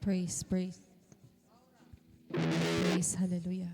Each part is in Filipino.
Praise, praise. Praise, hallelujah.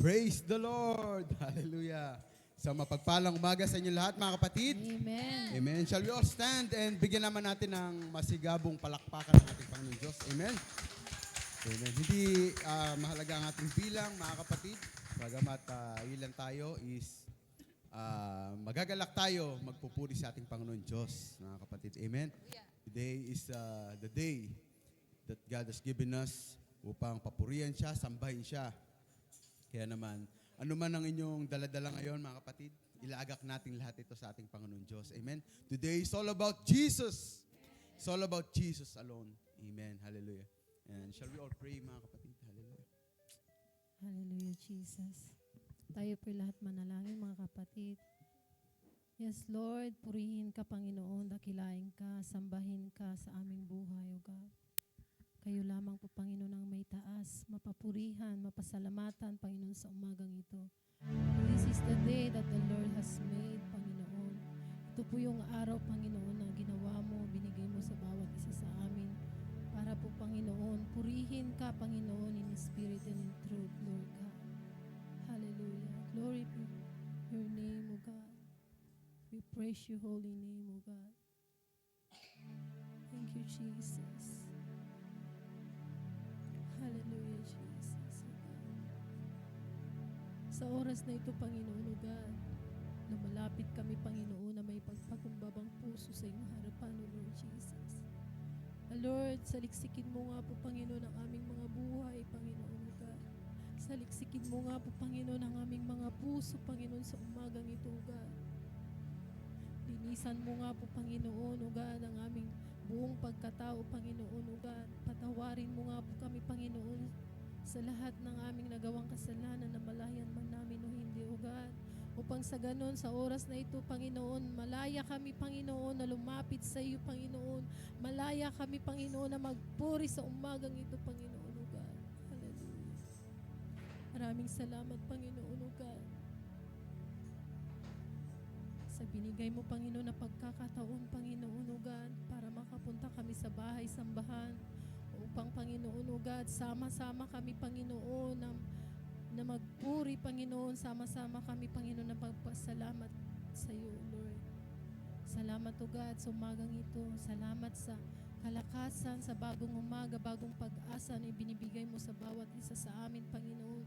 Praise the Lord! Hallelujah! So mapagpalang umaga sa inyo lahat mga kapatid. Amen. Amen. Shall we all stand and bigyan naman natin ng masigabong palakpakan ng ating Panginoon Diyos. Amen. Amen. Hindi mahalaga ang ating bilang mga kapatid. Bagamat ilan tayo is magagalak tayo magpupuri sa ating Panginoon Diyos mga kapatid. Amen. Today is the day that God has given us upang papurihan siya, sambahin siya. Kaya naman, ano man ang inyong daladala ngayon, mga kapatid, ilaagak natin lahat ito sa ating Panginoon Diyos. Amen? Today is all about Jesus. It's all about Jesus alone. Amen. Hallelujah. And shall we all pray, mga kapatid? Hallelujah. Hallelujah, Jesus. Tayo po lahat manalangin, mga kapatid. Yes, Lord, purihin ka, Panginoon, dakilain ka, sambahin ka sa aming buhay, O God. Kayo lamang po, Panginoon, ang may taas, mapapurihan, mapasalamatan, Panginoon, sa umagang ito. This is the day that the Lord has made, Panginoon. Ito po yung araw, Panginoon, na ginawa mo, binigay mo sa bawat isa sa amin. Para po, Panginoon, purihin ka, Panginoon, in spirit and in truth, Lord God. Hallelujah. Glory be your name, O God. We praise your holy name, O God. Thank you, Jesus. Hallelujah, Jesus, O God. Sa oras na ito, Panginoon, O God, lumalapit kami, Panginoon, na may pagpakumbabang puso sa iyong harapan, O Lord Jesus. Lord, saliksikin mo nga po, Panginoon, ang aming mga buhay, Panginoon, O God. Saliksikin mo nga po, Panginoon, ang aming mga puso, Panginoon, sa umagang ito, O God. Linisan mo nga po, Panginoon, O God, ang aming buong pagkatao, Panginoon, O God. Patawarin mo nga po kami, Panginoon, sa lahat ng aming nagawang kasalanan na malayan man namin o hindi, O God. Upang sa ganon, sa oras na ito, Panginoon, malaya kami, Panginoon, na lumapit sa iyo, Panginoon. Malaya kami, Panginoon, na magpuri sa umagang ito, Panginoon, O God. Hallelujah. Maraming salamat, Panginoon, O God, sa binigay mo, Panginoon, na pagkakataon, Panginoon, O God, para makapunta kami sa bahay sambahan upang, Panginoon, O God, sama-sama kami, Panginoon, na magpuri, Panginoon, sama-sama kami, Panginoon, na magpasalamat sa iyo, Lord. Salamat, O God, sa umagang ito. Salamat sa kalakasan, sa bagong umaga, bagong pag-asa na ibinibigay mo sa bawat isa sa amin, Panginoon.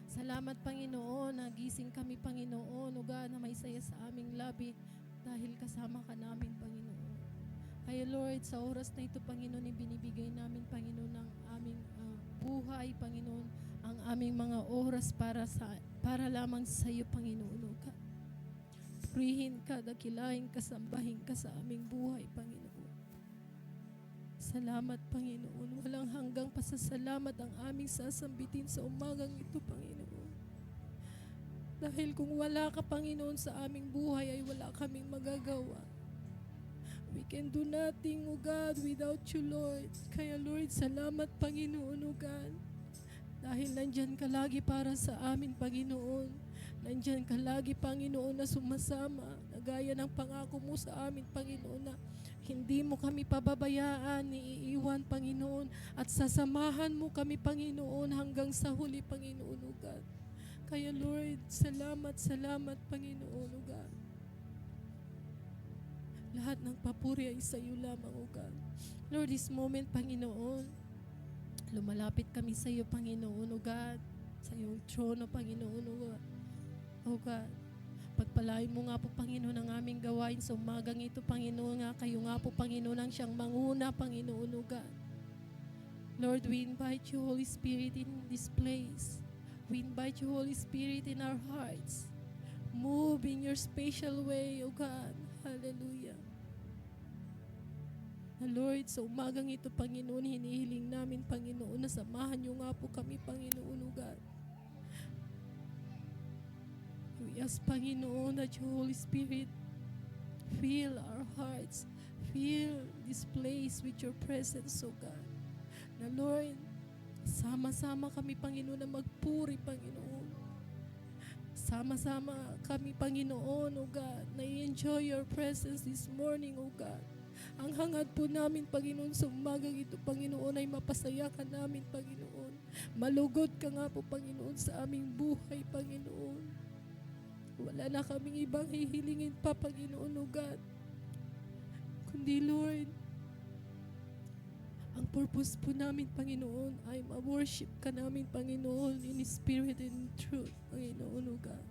Salamat, Panginoon, na gising kami, Panginoon, O God, na may saya sa aming labi dahil kasama ka namin, Panginoon. Kaya, Lord, sa oras na ito, Panginoon, ibinibigay namin, Panginoon, ang aming buhay, Panginoon, ang aming mga oras para lamang sa iyo, Panginoon, O God. Purihin ka, dakilain ka, sambahin ka sa aming buhay, Panginoon. Salamat, Panginoon. Walang hanggang pasasalamat ang aming sasambitin sa umagang ito, Panginoon. Dahil kung wala ka, Panginoon, sa aming buhay ay wala kaming magagawa. We can do nothing, O God, without you, Lord. Kaya, Lord, salamat, Panginoon, O God. Dahil nandyan ka lagi para sa amin, Panginoon. Nandyan ka lagi, Panginoon, na sumasama, na gaya ng pangako mo sa amin, Panginoon, na hindi mo kami pababayaan, iiwan, Panginoon, at sasamahan mo kami, Panginoon, hanggang sa huli, Panginoon, O God. Kaya, Lord, salamat, Panginoon, O God. Lahat ng papuri ay sa iyo lamang, O God. Lord, this moment, Panginoon, lumalapit kami sa iyo, Panginoon, O God, sa iyong trono, Panginoon, O God. O God, pagpalain mo nga po, Panginoon, ang aming gawain sa umagang ito, Panginoon, nga kayo nga po, Panginoon, ang siyang manguna, Panginoon, O God. Lord, we invite you, Holy Spirit, in this place. We invite you, Holy Spirit, in our hearts. Move in your special way, O God. Hallelujah. Lord, sa umagang ito, Panginoon, hinihiling namin, Panginoon, na samahan niyo nga po kami, Panginoon, O God. We ask, Panginoon, that your Holy Spirit fill our hearts, fill this place with your presence, O God. Na Lord, sama-sama kami, Panginoon, na magpuri, Panginoon. Sama-sama kami, Panginoon, O God, na i-enjoy your presence this morning, O God. Ang hangad po namin, Panginoon, sa umagang ito, Panginoon, ay mapasaya ka namin, Panginoon. Malugod ka nga po, Panginoon, sa aming buhay, Panginoon. Wala na kaming ibang hihilingin pa, Panginoon, O God. Kundi, Lord, ang purpose po namin, Panginoon, ay ma-worship ka namin, Panginoon, in spirit and in truth, Panginoon, O God.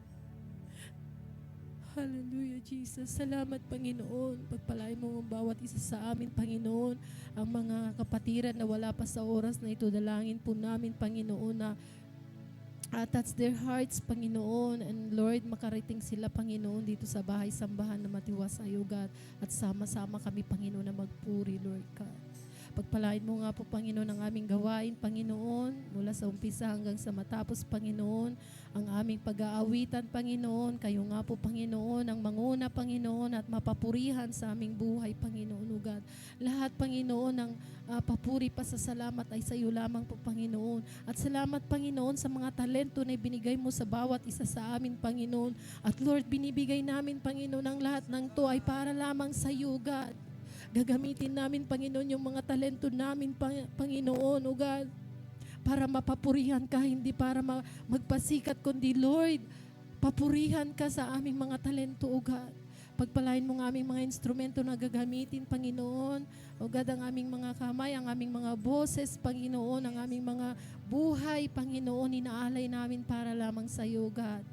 Hallelujah, Jesus. Salamat, Panginoon. Pagpalain mo ang bawat isa sa amin, Panginoon. Ang mga kapatiran na wala pa sa oras na ito, dalangin po namin, Panginoon, na touch their hearts, Panginoon. And Lord, makarating sila, Panginoon, dito sa bahay-sambahan na matiwasay, O God. At sama-sama kami, Panginoon, na magpuri, Lord God. Pagpalain mo nga po, Panginoon, ang aming gawain, Panginoon, mula sa umpisa hanggang sa matapos, Panginoon, ang aming pag-aawitan, Panginoon. Kayo nga po, Panginoon, ang manguna, Panginoon, at mapapurihan sa aming buhay, Panginoon, O God. Lahat, Panginoon, ng papuri pa sa salamat ay sa iyo lamang po, Panginoon. At salamat, Panginoon, sa mga talento na ibinigay mo sa bawat isa sa amin, Panginoon. At Lord, binibigay namin, Panginoon, ang lahat ng to ay para lamang sa iyo, God. Gagamitin namin, Panginoon, yung mga talento namin, Panginoon, O God, para mapapurihan ka, hindi para magpasikat, kundi, Lord, papurihan ka sa aming mga talento, O God. Pagpalain mo ang aming mga instrumento na gagamitin, Panginoon. O God, ang aming mga kamay, ang aming mga boses, Panginoon, ang aming mga buhay, Panginoon, inaalay namin para lamang sa iyo, God.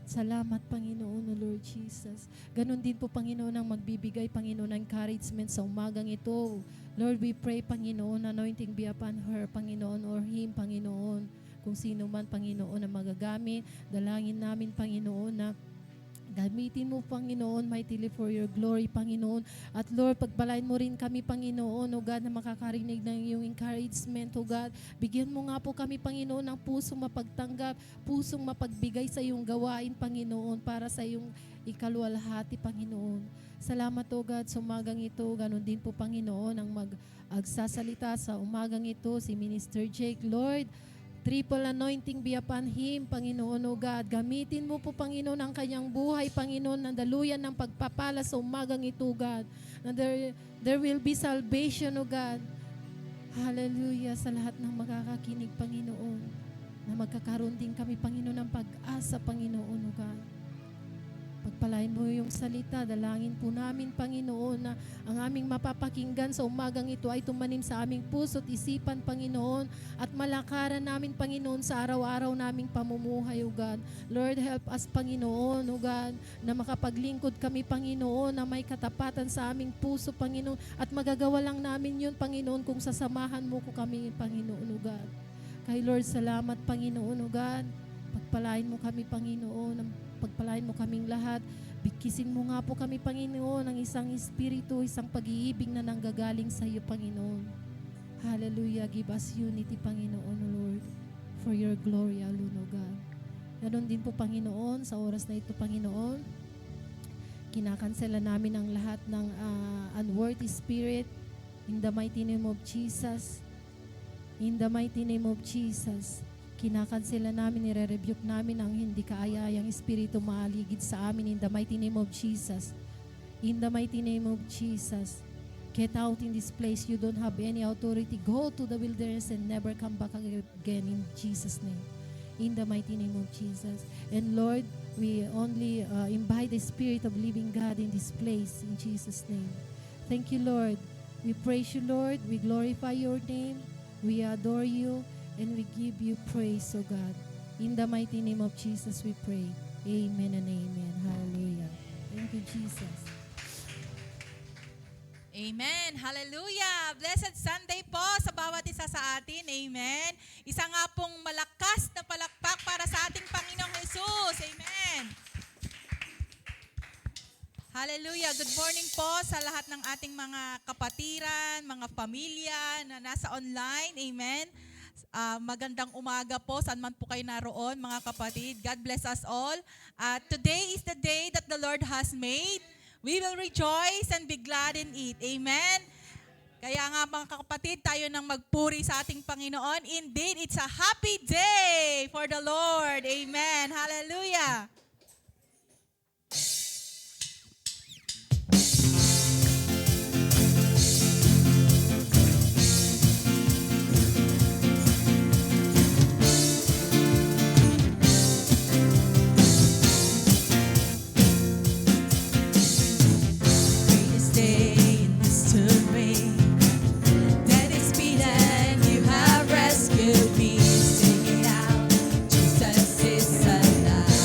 Salamat, Panginoon, O Lord Jesus. Ganon din po, Panginoon, ang magbibigay, Panginoon, ng encouragement sa umagang ito. Lord, we pray, Panginoon, anointing be upon her, Panginoon, or him, Panginoon. Kung sino man, Panginoon, na magagamit, dalangin namin, Panginoon, na gamitin mo, Panginoon, mightily for your glory, Panginoon. At Lord, pagpalain mo rin kami, Panginoon, O God, na makakarinig ng iyong encouragement, O God. Bigyan mo nga po kami, Panginoon, ng pusong mapagtanggap, pusong mapagbigay sa iyong gawain, Panginoon, para sa iyong ikaluwalhati, Panginoon. Salamat, O God, sa umagang ito. Ganon din po, Panginoon, ang magsasalita sa umagang ito, si Minister Jake. Lord, triple anointing be upon him, Panginoon, O God. Gamitin mo po, Panginoon, ang kanyang buhay, Panginoon, ng daluyan ng pagpapala sa umagang ito, God. Na there will be salvation, O God. Hallelujah, sa lahat ng makakakinig, Panginoon. Na magkakaroon din kami, Panginoon, ng pag-asa, Panginoon, O God. Pagpalain mo yung salita, dalangin po namin, Panginoon, na ang aming mapapakinggan sa umagang ito ay tumanim sa aming puso't isipan, Panginoon, at malakaran namin, Panginoon, sa araw-araw naming pamumuhay, O God. Lord, help us, Panginoon, O God, na makapaglingkod kami, Panginoon, na may katapatan sa aming puso, Panginoon, at magagawa lang namin yun, Panginoon, kung sasamahan mo ko kami, Panginoon, O God. Kay Lord, salamat, Panginoon, O God. Pagpalain mo kami, Panginoon, pagpalain mo kaming lahat. Bikisin mo nga po kami, Panginoon, ng isang espiritu, isang pag-iibig na nanggagaling sa iyo, Panginoon. Hallelujah. Give us unity, Panginoon, Lord, for your glory alone, O God. Ganon din po, Panginoon, sa oras na ito, Panginoon, kinakansela namin ang lahat ng unworthy spirit in the mighty name of Jesus. In the mighty name of Jesus. Kinakansela namin, nire-rebuke namin ang hindi kaaya-ayang espiritu maaligid sa amin in the mighty name of Jesus. In the mighty name of Jesus. Get out in this place. You don't have any authority. Go to the wilderness and never come back again in Jesus' name. In the mighty name of Jesus. And Lord, we only invite the Spirit of living God in this place in Jesus' name. Thank you, Lord. We praise you, Lord. We glorify your name. We adore you. And we give you praise, O God. In the mighty name of Jesus we pray. Amen and amen. Hallelujah. Thank you, Jesus. Amen. Hallelujah. Blessed Sunday po sa bawat isa sa atin. Amen. Isa nga pong malakas na palakpak para sa ating Panginoong Jesus. Amen. Hallelujah. Good morning po sa lahat ng ating mga kapatiran, mga pamilya na nasa online. Amen. Magandang umaga po, saan man po kayo naroon, mga kapatid. God bless us all. Today is the day that the Lord has made. We will rejoice and be glad in it. Amen? Kaya nga mga kapatid, tayo nang magpuri sa ating Panginoon. Indeed, it's a happy day for the Lord. Amen. Hallelujah. Greatest day in history. That is speed and you have rescued me. Sing it out. Jesus is alive.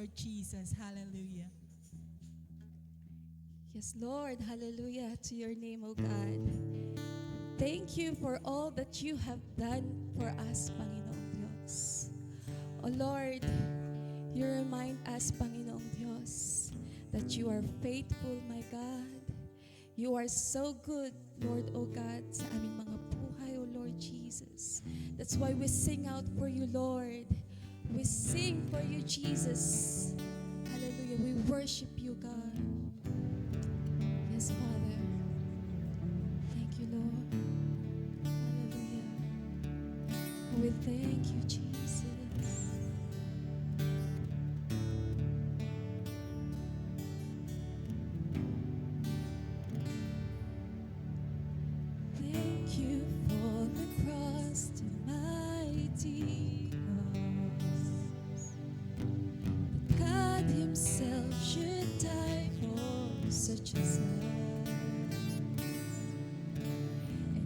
Lord Jesus. Hallelujah. Yes, Lord. Hallelujah to your name, O God. Thank you for all that you have done for us, Panginoong Diyos. O Lord, you remind us, Panginoong Diyos, that you are faithful, my God. You are so good, Lord, O God, sa aming mga buhay, O Lord Jesus. That's why we sing out for you, Lord. We sing for you, Jesus. Hallelujah. We worship you, God. Yes, Father. Thank you, Lord. Hallelujah. We thank you, Jesus. Thank you for the cross, the mighty cross. God Himself should die for such as us.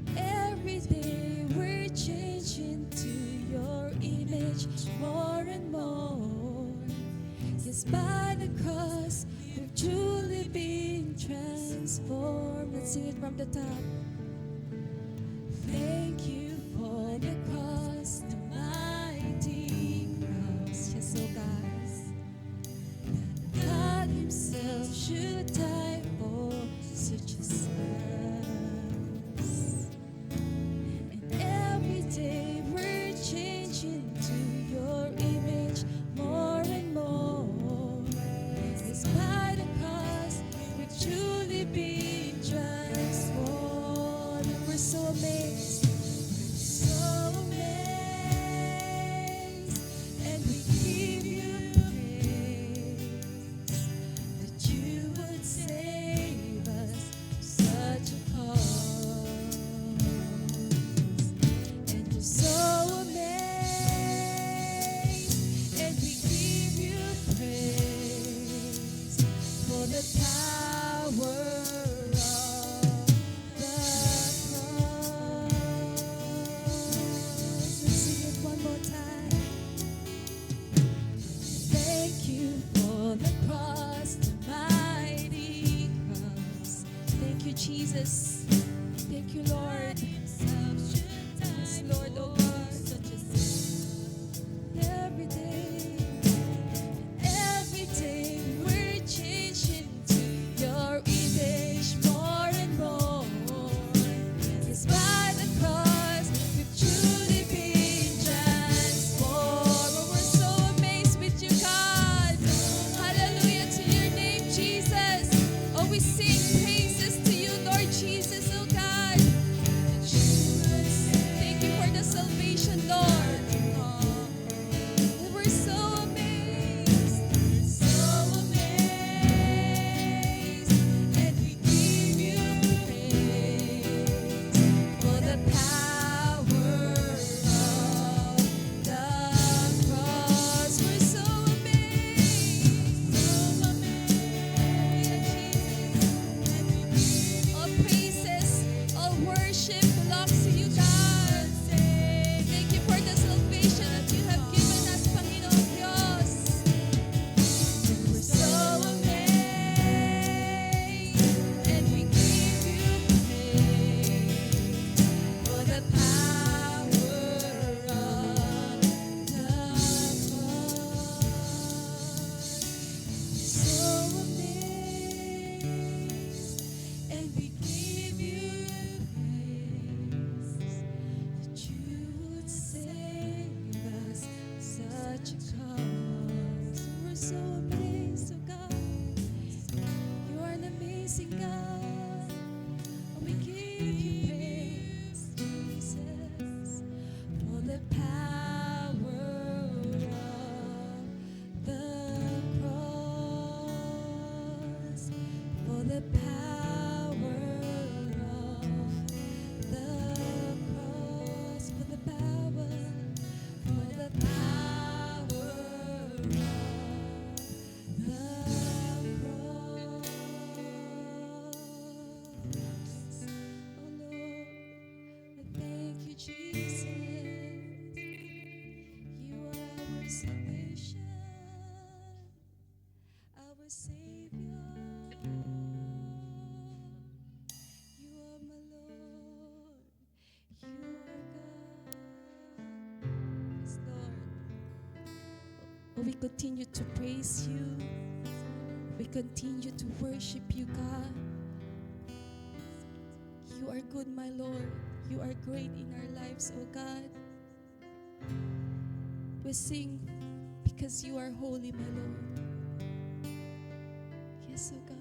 And every day we're changing to your image more and more. Yes, by the cross we've truly been transformed. Let's sing it from the top. Thank you for the cross, the mighty cross. Yes, oh God. God Himself should die for such as us. And every day we're changing to your image more and more. Yes, by the cross we've truly been transformed. And we're so amazed, so amazed, and we give you praise that you would save us such a cause. And we're so amazed, and we give you praise for the power of the cross. Let's sing it one more time. Thank you for the cross, the mighty cross. Thank you, Jesus. Thank you, Lord. Yes, Lord, oh God. Every day we're changing to your image more and more. Yes, by the cross we've truly been transformed. Oh, we're so amazed with you, God. Hallelujah to your name, Jesus. Oh, we sing praises to you, Lord Jesus, oh God. Thank you for the salvation, Lord. We're so amazed, and we give you praise for the power of the cross. We're so amazed, Jesus. All praises, all worship belongs to you, God. Thank you for the salvation that you have given us, Panginoong Diyos. We're so amazed, and we give you praise for the power of the cross. So amazed, and we give you praise that you would save us such a cause. We're so amazed, oh God. You are an amazing God. And we give you praise, Jesus, for the power of the cross. For the power of the cross. For the power, for the power of the cross. Oh Lord, I thank you, Jesus. You are our salvation. Oh, we continue to praise you. We continue to worship you, God. You are good, my Lord. You are great in our lives, oh God. We sing because you are holy, my Lord. Yes, oh God.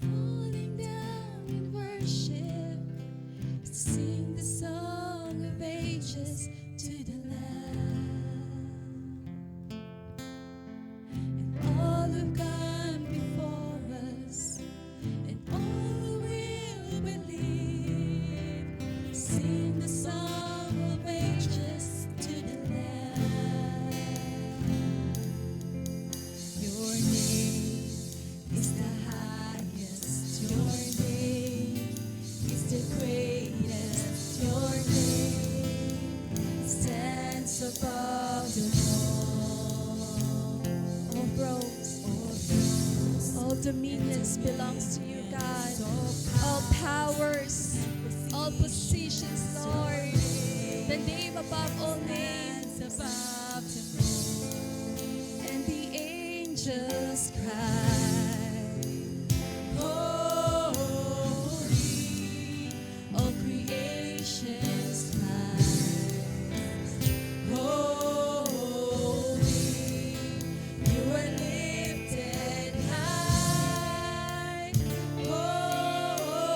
Falling down in worship, sing the song of ages to the Lamb. And all who've gone before us, and all who will believe, sing the song of ages to the Lamb. Your name is the highest. Your name is the greatest. Your name stands above them all. All thrones, all dominions belongs to you, God. All powers, all positions, Lord. The name above all names, above them all. And the angels cry, holy. All creation's cry, holy. You are lifted high, holy,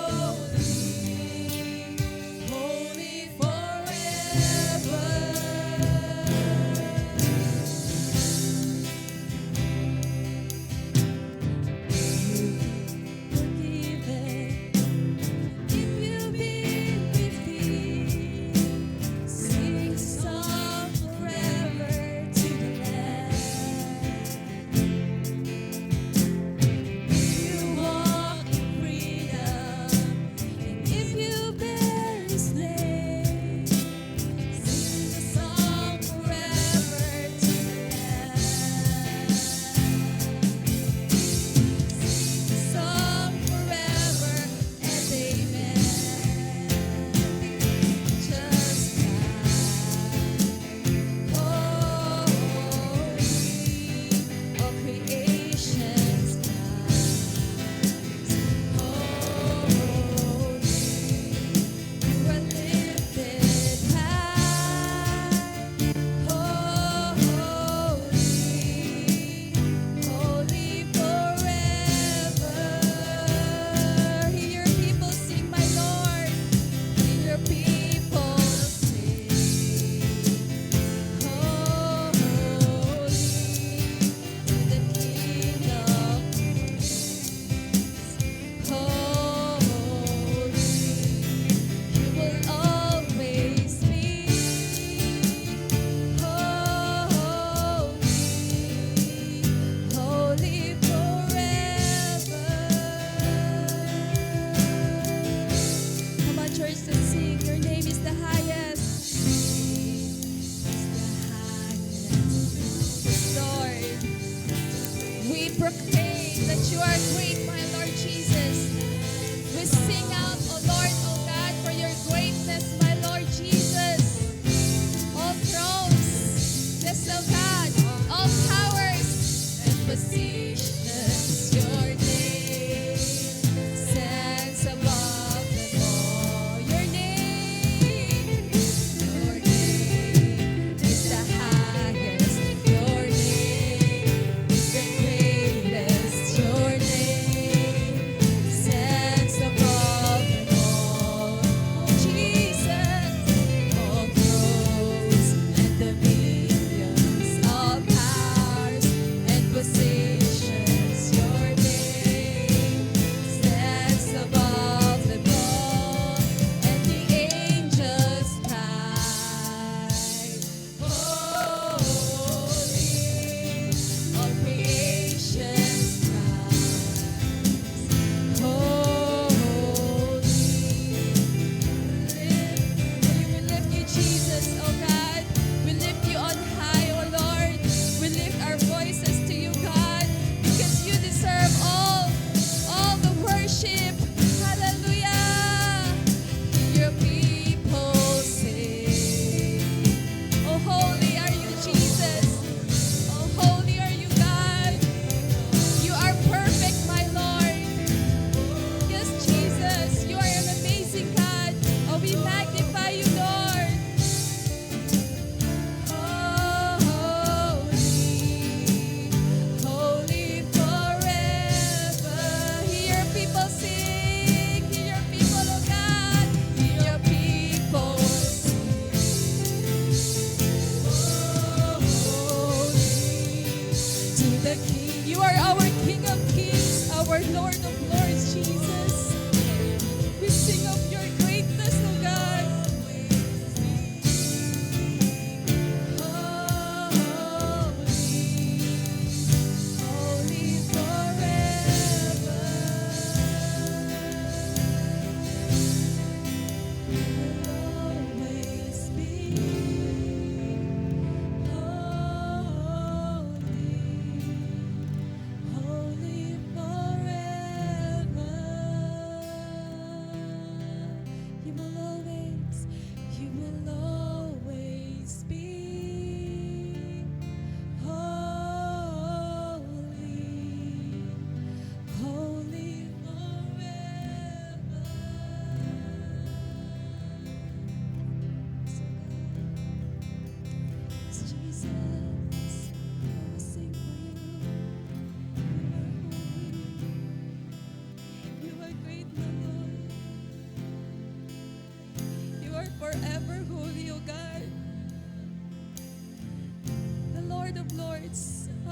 holy forever. Proclaim that you are great, my Lord Jesus. We sing out, O Lord, O God, for your greatness, my Lord Jesus. All thrones, yes, O God, all powers and positions, your name stands above them all. Your name is the highest. Your name is the greatest. Your name stands above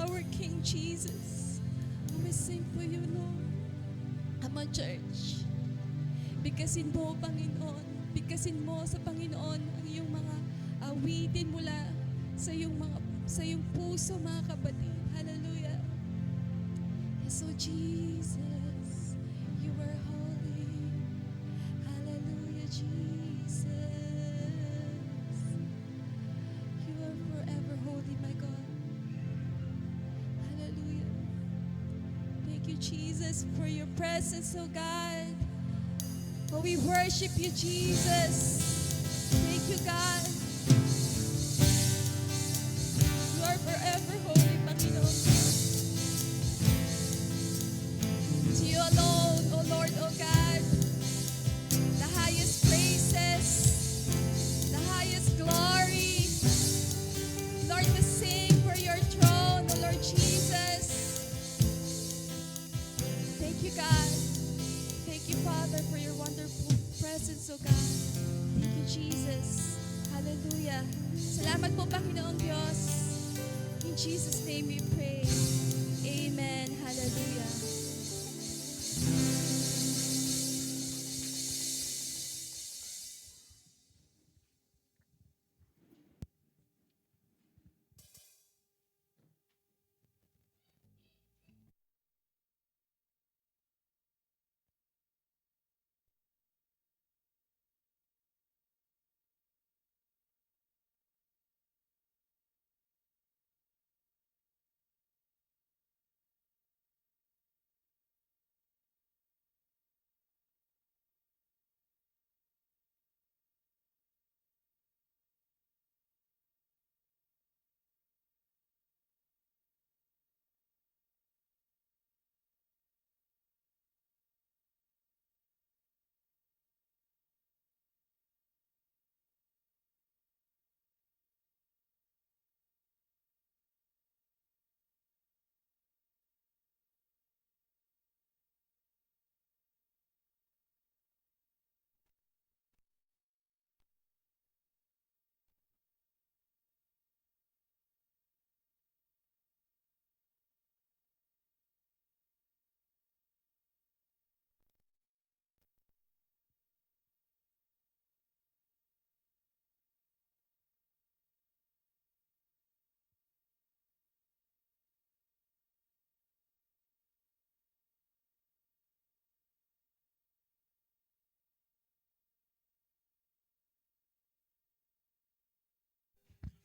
our King Jesus. And we sing for you, Lord. Ama Church, bigkasin mo, Panginoon. Bigkasin mo sa Panginoon ang iyong mga awitin mula sa iyong puso, mga kapatid. Hallelujah. Yes, oh Jesus, you are holy. Hallelujah, Jesus. You are forever holy, my God. Hallelujah. Thank you, Jesus, for your presence, oh God. Oh, we worship you, Jesus. Thank you, God. You are forever holy, Panginoon. To you alone, O Lord, O God, the highest praises, the highest glory. Lord, to sing for your throne, O Lord Jesus. Thank you, God. Thank you, Father, for your wonderful presence, O God. Thank you, Jesus. Hallelujah. Salamat po, Panginoong Diyos. In Jesus' name we pray. Amen. Hallelujah.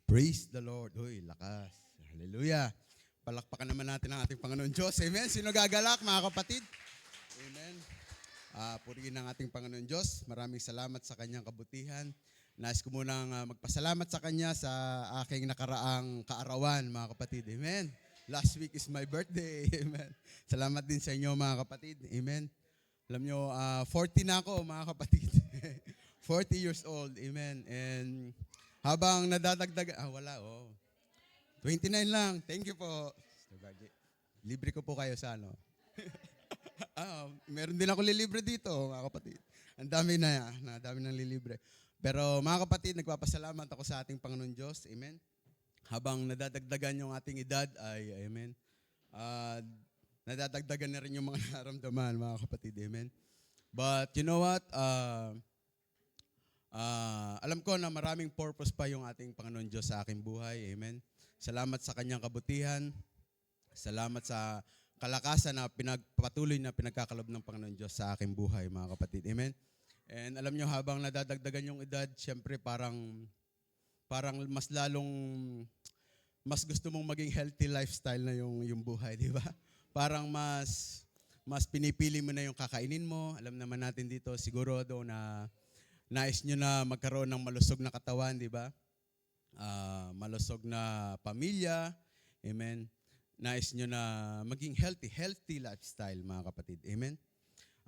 Praise the Lord. Uy, lakas. Hallelujah. Palakpakan naman natin ang ating Panginoon Diyos. Amen. Sino gagalak, mga kapatid? Amen. Purihin ang ating Panginoon Diyos. Maraming salamat sa kanyang kabutihan. Nais ko munang magpasalamat sa kanya sa aking nakaraang kaarawan, mga kapatid. Amen. Last week is my birthday. Amen. Salamat din sa inyo, mga kapatid. Amen. Alam nyo, 40 na ako, mga kapatid. 40 years old. Amen. And habang nadadagdag, wala, 29 lang. Thank you po. Libre ko po kayo sa ano. Meron din ako lilibre dito, mga kapatid. Ang dami nang lilibre. Pero mga kapatid, nagpapasalamat ako sa ating Panginoon Diyos. Amen. Habang nadadagdagan yung ating edad ay, amen, nadadagdagan na rin yung mga nararamdaman, mga kapatid. Amen. But you know what? Alam ko na maraming purpose pa yung ating Panginoon Diyos sa aking buhay. Amen. Salamat sa kanyang kabutihan. Salamat sa kalakasan na patuloy na pinagkakalob ng Panginoon Diyos sa aking buhay, mga kapatid. Amen. And alam nyo, habang nadadagdagan yung edad, syempre parang mas gusto mong maging healthy lifestyle na yung buhay, di ba? Parang mas pinipili mo na yung kakainin mo. Alam naman natin dito, siguro doon na nais nyo na magkaroon ng malusog na katawan, di ba? Malusog na pamilya. Amen. Nais nyo na maging healthy lifestyle, mga kapatid. Amen.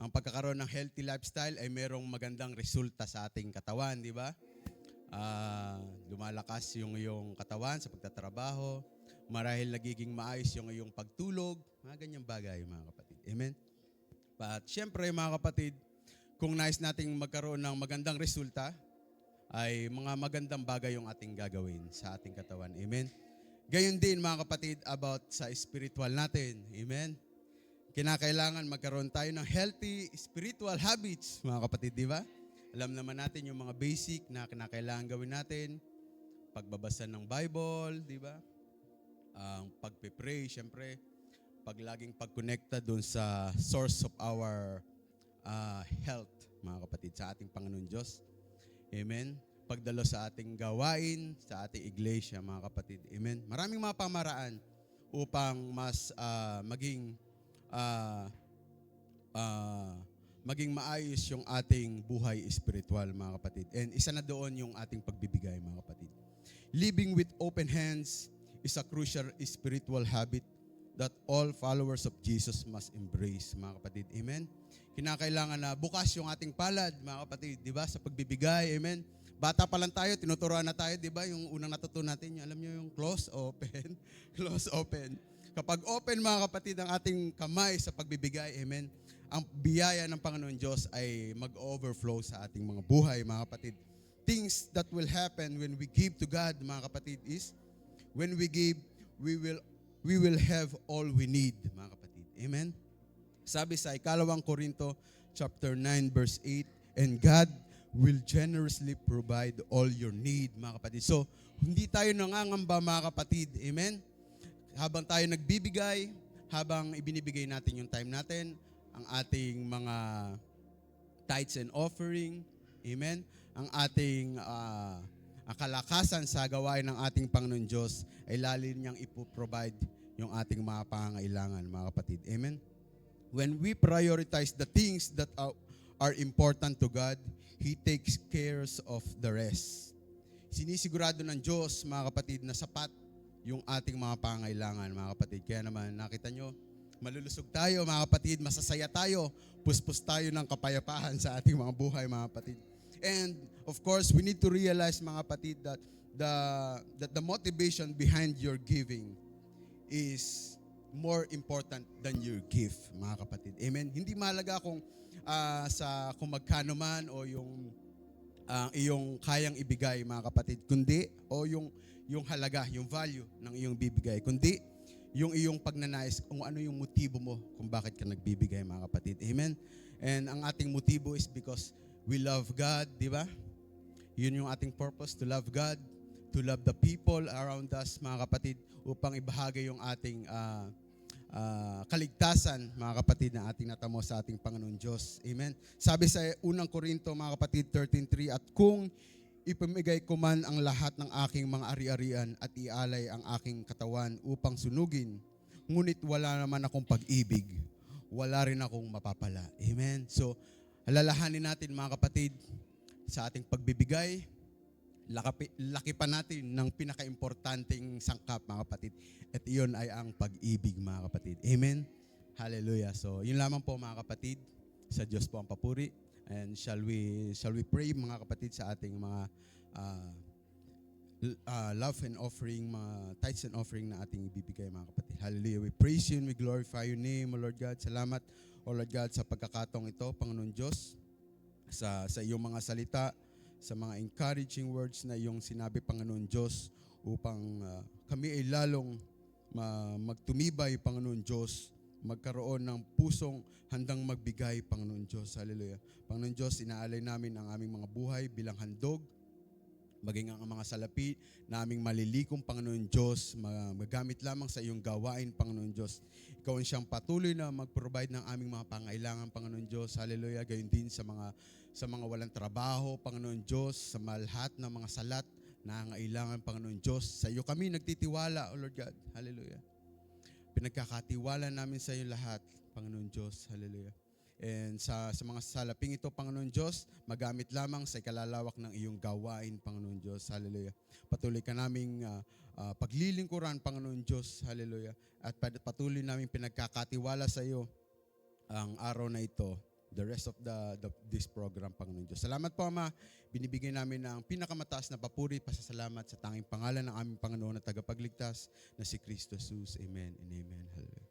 Ang pagkakaroon ng healthy lifestyle ay merong magandang resulta sa ating katawan, di ba? Lumalakas yung iyong katawan sa pagtatrabaho. Marahil nagiging maayos yung iyong pagtulog. Mga ganyang bagay, mga kapatid. Amen. But syempre, mga kapatid, kung nais nating magkaroon ng magandang resulta, ay mga magandang bagay yung ating gagawin sa ating katawan. Amen. Gayon din mga kapatid about sa spiritual natin. Amen? Kinakailangan magkaroon tayo ng healthy spiritual habits, mga kapatid, di ba? Alam naman natin yung mga basic na kinakailangan gawin natin. Pagbabasa ng Bible, di ba? Ang pagpe-pray, syempre. Laging pag-connecta dun sa source of our health, mga kapatid, sa ating Panginoon Diyos. Amen? Pagdalo sa ating gawain, sa ating iglesia, mga kapatid. Amen? Maraming mga pamaraan upang mas maging maayos yung ating buhay spiritual, mga kapatid. And isa na doon yung ating pagbibigay, mga kapatid. Living with open hands is a crucial spiritual habit that all followers of Jesus must embrace, mga kapatid. Amen? Kinakailangan na bukas yung ating palad, mga kapatid, di ba? Sa pagbibigay, amen? Bata pa lang tayo, tinuturuan na tayo, di ba? Yung unang natutunan natin, alam nyo yung close, open, close, open. Kapag open, mga kapatid, ang ating kamay sa pagbibigay, amen, ang biyaya ng Panginoon Diyos ay mag-overflow sa ating mga buhay, mga kapatid. Things that will happen when we give to God, mga kapatid, is when we give, we will have all we need, mga kapatid. Amen? Sabi sa 2 Korinto chapter 9 verse 8, and God will generously provide all your need, mga kapatid. So, hindi tayo nangangamba, mga kapatid. Amen? Habang tayo nagbibigay, habang ibinibigay natin yung time natin, ang ating mga tithes and offering, amen? Ang ating kalakasan sa gawain ng ating Panginoon Diyos ay lalim niyang ipoprovide yung ating mga pangangailangan, mga kapatid. Amen? When we prioritize the things that are important to God, He takes care of the rest. Sinisigurado ng Diyos, mga kapatid, na sapat yung ating mga pangangailangan, mga kapatid. Kaya naman, nakita nyo, malulusog tayo, mga kapatid, masasaya tayo, puspos tayo ng kapayapaan sa ating mga buhay, mga kapatid. And, of course, we need to realize, mga kapatid, that the motivation behind your giving is more important than your gift, mga kapatid. Amen? Hindi mahalaga kung magkano man o yung iyong kayang ibigay, mga kapatid, kundi o yung halaga, yung value ng iyong bibigay, kundi yung iyong pagnanais kung ano yung motibo mo kung bakit ka nagbibigay, mga kapatid. Amen? And ang ating motibo is because we love God, di ba? Yun yung ating purpose, to love God, to love the people around us, mga kapatid, upang ibahagi yung ating kaligtasan, mga kapatid, na ating natamo sa ating Panginoon Diyos. Amen? Sabi sa 1 Korinto, mga kapatid, 13:3, at kung ipamigay ko man ang lahat ng aking mga ari-arian at ialay ang aking katawan upang sunugin, ngunit wala naman akong pag-ibig, wala rin akong mapapala. Amen? So, alalahanin natin, mga kapatid, sa ating pagbibigay, laki pa natin ng pinaka-importanting sangkap, mga kapatid. At iyon ay ang pag-ibig, mga kapatid. Amen? Hallelujah. So, yun lamang po, mga kapatid. Sa Diyos po ang papuri. And shall we pray, mga kapatid, sa ating mga love and offering, mga tithes and offering na ating ibibigay, mga kapatid. Hallelujah. We praise you and we glorify your name, O Lord God. Salamat, O Lord God, sa pagkakataong ito, Panginoon Diyos, sa iyong mga salita, sa mga encouraging words na iyong sinabi, Panginoon Diyos, upang kami ay lalong magtumibay, Panginoon Diyos, magkaroon ng pusong handang magbigay, Panginoon Diyos. Hallelujah. Panginoon Diyos, inaalay namin ang aming mga buhay bilang handog, maging ang mga salapi na aming malilikom, Panginoon Diyos, magamit lamang sa iyong gawain, Panginoon Diyos. Ikaw ang siyang patuloy na mag-provide ng aming mga pangailangan, Panginoon Diyos. Hallelujah. Gayon din sa mga walang trabaho, Panginoon Diyos, sa lahat ng mga salat na nangangailangan, Panginoon Diyos. Sa iyo kami nagtitiwala, O Lord God. Hallelujah. Pinagkakatiwala namin sa iyo lahat, Panginoon Diyos. Hallelujah. And sa mga salaping ito, Panginoon Diyos, magamit lamang sa ikalalawak ng iyong gawain, Panginoon Diyos. Hallelujah. Patuloy ka naming paglilingkuran, Panginoon Diyos. Hallelujah. At patuloy naming pinagkakatiwala sa iyo ang araw na ito, the rest of this program, Panginoon Diyos. Salamat po, Ama. Binibigay namin ang pinakamataas na papuri, pasasalamat sa tanging pangalan ng aming Panginoon na tagapagligtas na si Kristo Jesus. Amen and amen. Hallelujah.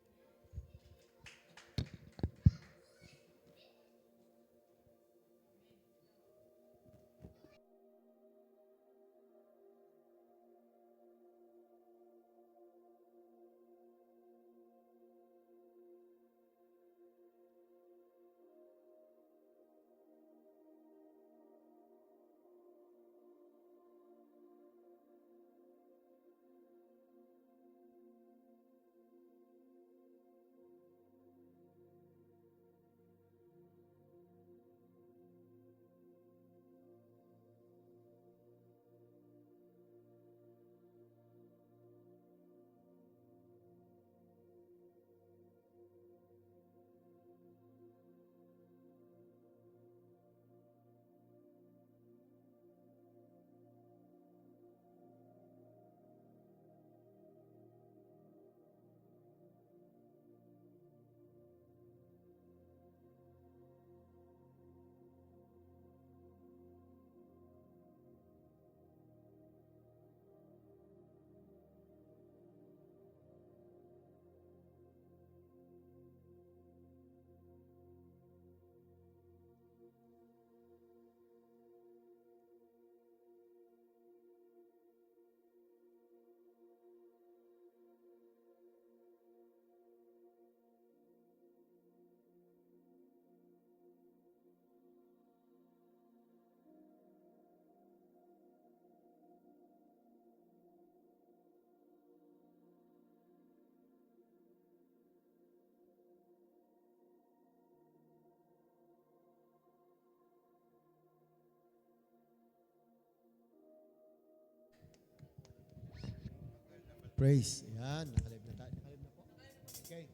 Praise. Yan, nakalive na tayo. Nakalive na po. Okay.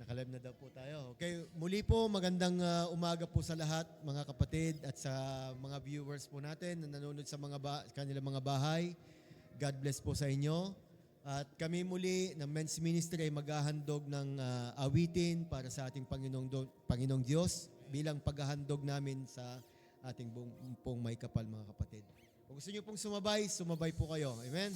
Nakalive na daw po tayo. Okay, muli po magandang umaga po sa lahat, mga kapatid at sa mga viewers po natin na nanonood sa kanilang mga bahay. God bless po sa inyo. At kami muli ng Men's Ministry ay maghahandog ng awitin para sa ating Panginoong Diyos bilang paghahandog namin sa ating pong may kapal, mga kapatid. Kung gusto niyo pong sumabay po kayo. Amen?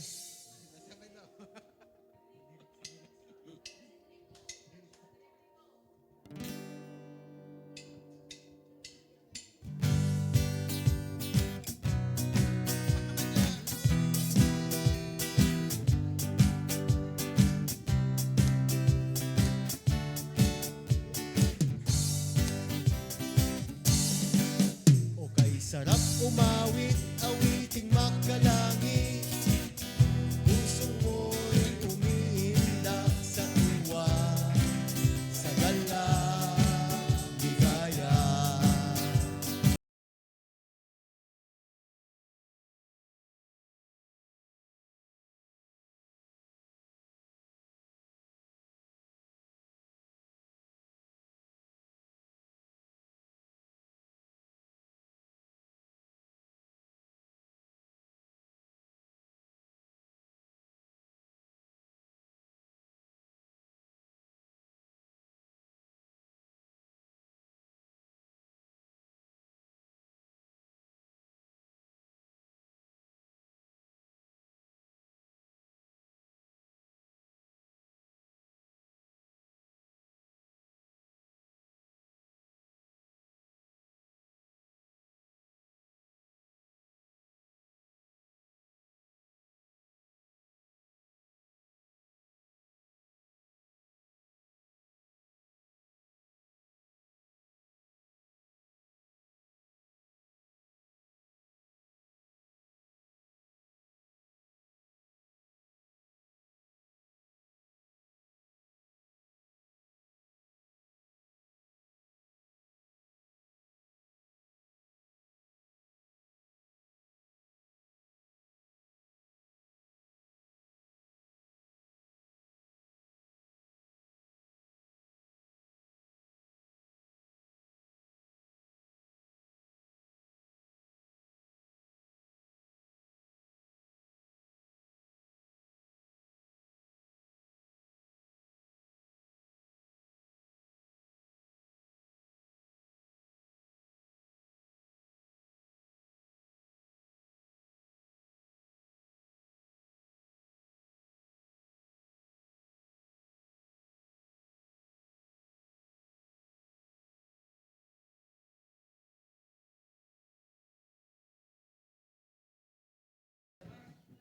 O kay sarap umawit, awiting makalangit. Puso mo'y umiindak sa tuwa, sa galang ligaya.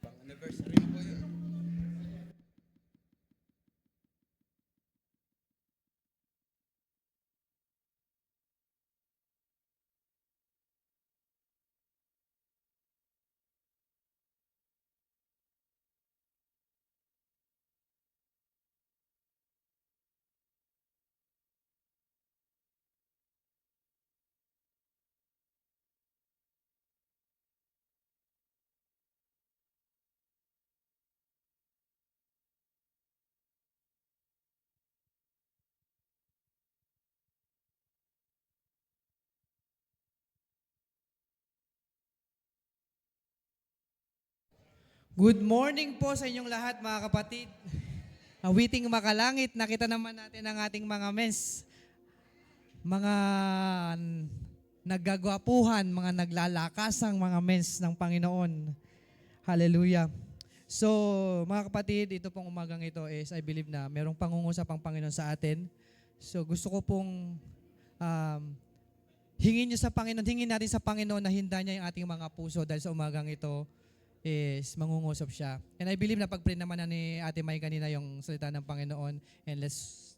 Pang-anniversary po yun. Good morning po sa inyong lahat, mga kapatid. Awiting makalangit, nakita naman natin ang ating mga mens. Mga naggagwapuhan, mga naglalakasang mga mens ng Panginoon. Hallelujah. So, mga kapatid, ito pong umagang ito is I believe na merong pangungusap ang Panginoon sa atin. So, gusto ko pong hingin natin sa Panginoon na hinda niya yung ating mga puso dahil sa umagang ito is mangungusap siya. And I believe na pag-pray naman na ni Ate May kanina yung salita ng Panginoon, and let's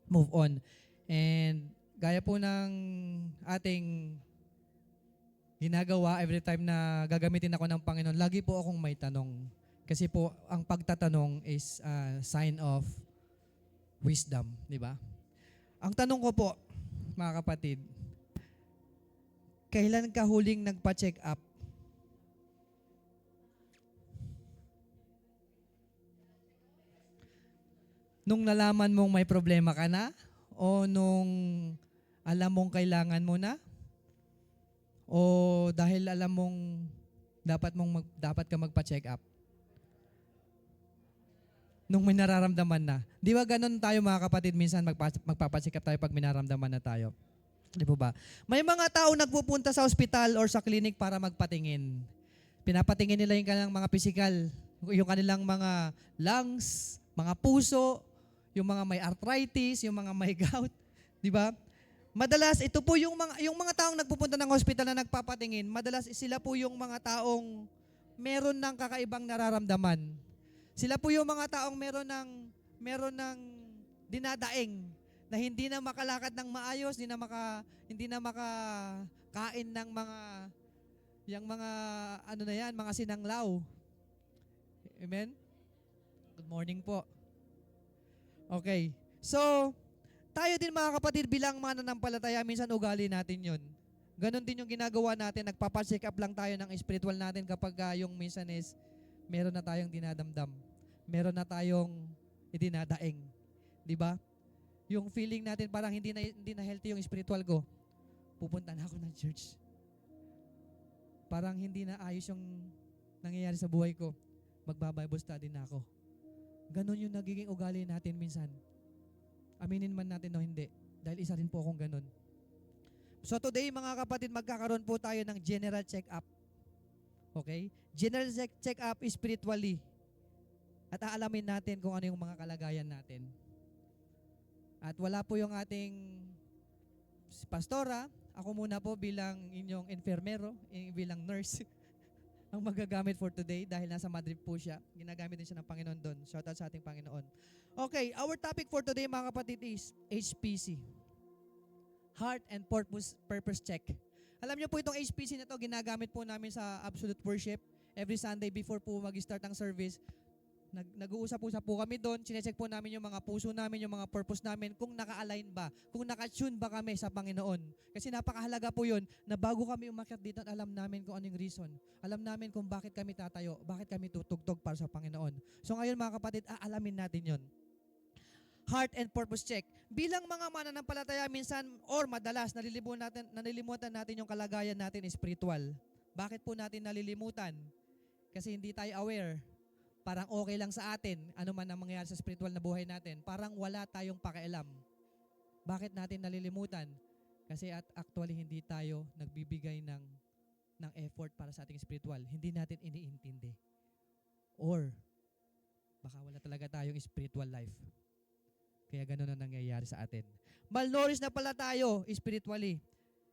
move on. And gaya po ng ating ginagawa every time na gagamitin ako ng Panginoon, lagi po akong may tanong. Kasi po, ang pagtatanong is a sign of wisdom, di ba? Ang tanong ko po, mga kapatid, kailan ka huling nagpa-check up? Nung nalaman mong may problema ka na? O nung alam mong kailangan mo na? O dahil alam mong dapat ka magpa-check up? Nung may nararamdaman na. Di ba ganun tayo mga kapatid, minsan magpapacheck up tayo pag may nararamdaman na tayo? Di po ba? May mga tao nagpupunta sa ospital or sa clinic para magpatingin. Pinapatingin nila yung kanilang mga physical, yung kanilang mga lungs, mga puso, yung mga may arthritis, yung mga may gout. Di ba? Madalas, ito po yung mga taong nagpupunta ng hospital na nagpapatingin, madalas sila po yung mga taong meron ng kakaibang nararamdaman. Sila po yung mga taong meron ng dinadaing na hindi na makalakad ng maayos, hindi na makakain ng mga sinanglaw. Amen? Good morning po. Okay. So, tayo din mga kapatid bilang mananampalataya, minsan ugali natin yun. Ganon din yung ginagawa natin, nagpapacheck up lang tayo ng spiritual natin kapag yung minsan is meron na tayong dinadamdam. Meron na tayong idinadaing. Di ba? Yung feeling natin parang hindi na healthy yung spiritual ko. Pupunta na ako ng church. Parang hindi na ayos yung nangyayari sa buhay ko. Magba-Bible study na ako. Ganon yung nagiging ugali natin minsan. Aminin man natin o hindi. Dahil isa rin po akong ganon. So today mga kapatid, magkakaroon po tayo ng general check-up. Okay? General check-up spiritually. At aalamin natin kung ano yung mga kalagayan natin. At wala po yung ating pastora. Ako muna po bilang inyong enfermero, bilang nurse, ang magagamit for today dahil nasa Madrid po siya. Ginagamit din siya ng Panginoon doon. Shout out sa ating Panginoon. Okay, our topic for today mga kapatid is HPC. Heart and Purpose Check. Alam niyo po itong HPC na to, ginagamit po namin sa Absolute Worship. Every Sunday before po mag-start ang service, nag-uusap-usap po kami doon, chinecheck po namin yung mga puso namin, yung mga purpose namin, kung naka-align ba, kung naka-tune ba kami sa Panginoon. Kasi napakahalaga po yun na bago kami umakyat dito, alam namin kung anong reason. Alam namin kung bakit kami tatayo, bakit kami tutugtog para sa Panginoon. So ngayon mga kapatid, aalamin natin yun. Heart and Purpose Check. Bilang mga mananampalataya, minsan or madalas nalilimutan natin yung kalagayan natin spiritual. Bakit po natin nalilimutan? Kasi hindi tayo aware. Parang okay lang sa atin, ano man ang mangyayari sa spiritual na buhay natin. Parang wala tayong pakialam. Bakit natin nalilimutan? Kasi actually hindi tayo nagbibigay ng effort para sa ating spiritual. Hindi natin iniintindi. Or, baka wala talaga tayong spiritual life. Kaya ganun ang nangyayari sa atin. Malnourished na pala tayo spiritually.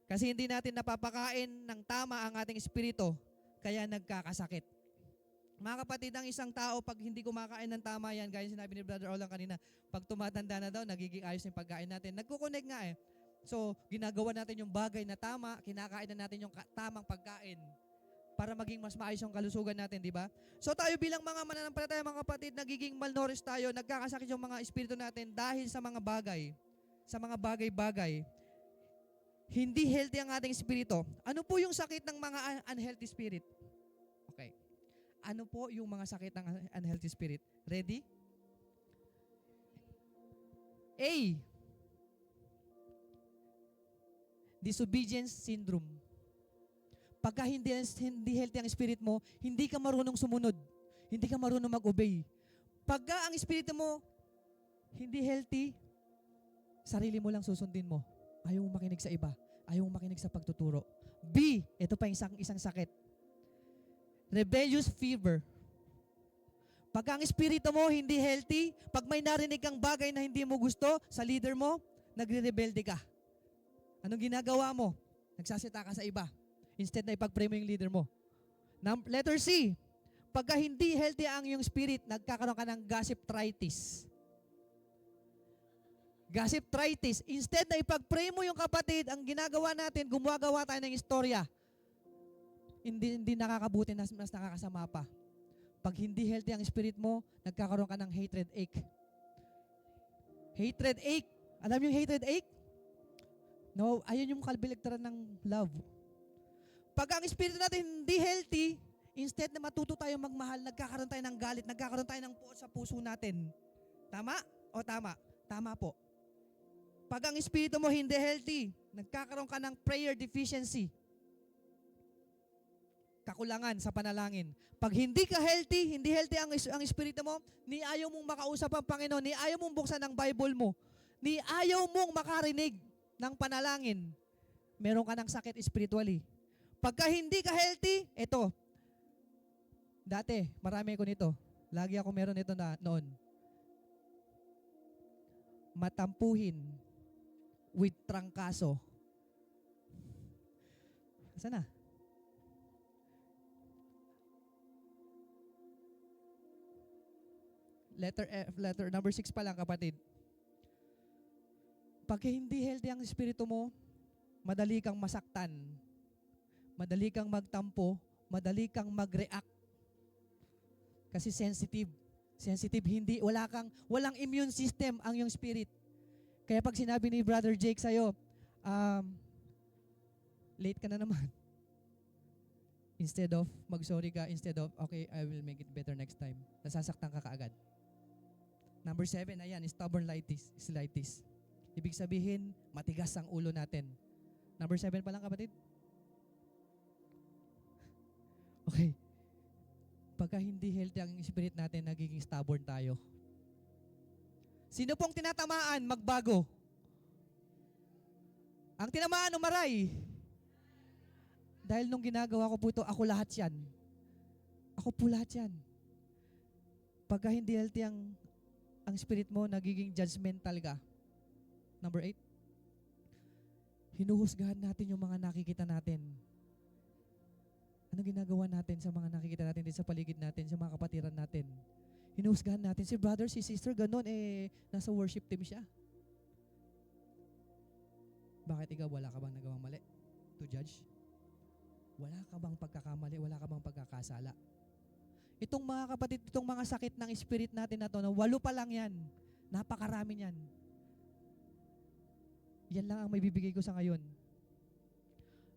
Kasi hindi natin napapakain ng tama ang ating espiritu. Kaya nagkakasakit. Mga kapatid, ang isang tao, pag hindi kumakain ng tama yan, gaya sinabi ni Brother Olang kanina, pag tumatanda na daw, nagiging ayos yung pagkain natin. Nagkukonek nga eh. So, ginagawa natin yung bagay na tama, kinakain na natin yung tamang pagkain para maging mas maayos yung kalusugan natin, di ba? So, tayo bilang mga mananampalataya, mga kapatid, nagiging malnourished tayo, nagkakasakit yung mga espiritu natin dahil sa mga bagay-bagay. Hindi healthy ang ating espiritu. Ano po yung sakit ng mga unhealthy spirit? Okay. Ano po yung mga sakit ng unhealthy spirit? Ready? A. Disobedience syndrome. Pagka hindi healthy ang spirit mo, hindi ka marunong sumunod. Hindi ka marunong mag-obey. Pagka ang espiritu mo hindi healthy, sarili mo lang susundin mo. Ayaw mong makinig sa iba. Ayaw mong makinig sa pagtuturo. B. Ito pa isang sakit. Rebellious fever. Pag ang espiritu mo hindi healthy, pag may narinig kang bagay na hindi mo gusto sa leader mo, nagre-rebelde ka. Anong ginagawa mo? Nagsasita ka sa iba. Instead na ipag-pray mo yung leader mo. Letter C. Pagka hindi healthy ang iyong spirit, nagkakaroon ka ng gossip-tritis. Gossip-tritis. Instead na ipag-pray mo yung kapatid, ang ginagawa natin, gumagawa tayo ng istorya. Hindi nakakabuti, mas nakakasama pa. Pag hindi healthy ang spirit mo, nagkakaroon ka ng hatred ache. Hatred ache. Alam niyo yung hatred ache? No, ayun yung kalbiligtaran ng love. Pag ang espiritu natin hindi healthy, instead na matuto tayo magmahal, nagkakaroon tayo ng galit, nagkakaroon tayo ng puot sa puso natin. Tama? O tama? Tama po. Pag ang espiritu mo hindi healthy, nagkakaroon ka ng prayer deficiency. Kakulangan sa panalangin. Pag hindi ka healthy, hindi healthy ang espiritu mo, ni ayaw mong makausap ang Panginoon, ni ayaw mong buksan ang Bible mo, ni ayaw mong makarinig ng panalangin, meron ka ng sakit spiritually. Pagka hindi ka healthy, ito. Dati, marami ko nito. Lagi ako meron nito na noon. Matampuhin with trangkaso. Saan na? Letter number 6 pa lang, kapatid. Pag hindi healthy ang espiritu mo, madali kang masaktan. Madali kang magtampo, madali kang mag-react. Kasi sensitive. Sensitive, walang immune system ang iyong spirit. Kaya pag sinabi ni Brother Jake sa'yo, late ka na naman. Instead of mag-sorry ka, instead of, okay, I will make it better next time. Nasasaktan ka kaagad. Number 7, ayan, stubbornitis. Ibig sabihin, matigas ang ulo natin. Number 7 pa lang, kapatid. Okay. Pagka hindi healthy ang spirit natin, nagiging stubborn tayo. Sino pong tinatamaan, magbago? Ang tinamaan, umaray. Dahil nung ginagawa ko po ito, ako lahat yan. Ako po lahat yan. Pagka hindi healthy ang spirit mo, nagiging judgmental ka. Number 8, hinuhusgahan natin yung mga nakikita natin. Ano ginagawa natin sa mga nakikita natin din sa paligid natin, sa mga kapatiran natin? Hinuhusgahan natin. Si brother, si sister, ganun, nasa worship team siya. Bakit ikaw, wala ka bang nagawang mali? To judge? Wala ka bang pagkakamali? Wala ka bang pagkakasala? Itong mga kapatid, itong mga sakit ng spirit natin na to, na 8 pa lang yan. Napakarami yan. Yan lang ang may bibigay ko sa ngayon.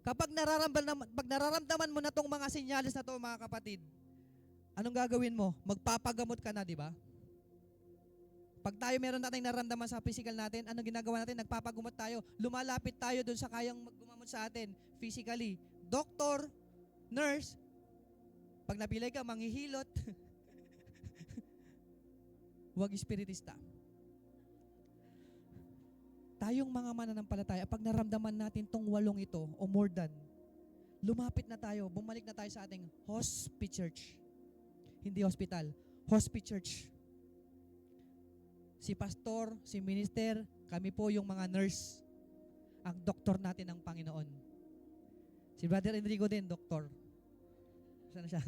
Kapag nararamdaman mo na tong mga senyales na to, mga kapatid, anong gagawin mo? Magpapagamot ka na, di ba? Pag tayo meron nating nararamdaman sa physical natin, anong ginagawa natin? Nagpapagamot tayo. Lumalapit tayo doon sa kayang gumamot sa atin physically. Doktor, nurse, pag napilay ka, manghihilot. Huwag espiritista. Tayong mga mananampalataya, pag naramdaman natin tong 8 ito, o more than, lumapit na tayo, bumalik na tayo sa ating hospice church. Hindi hospital, hospice church. Si pastor, si minister, kami po yung mga nurse, ang doktor natin ng Panginoon. Si Brother Enrico din, doktor. Saan na siya?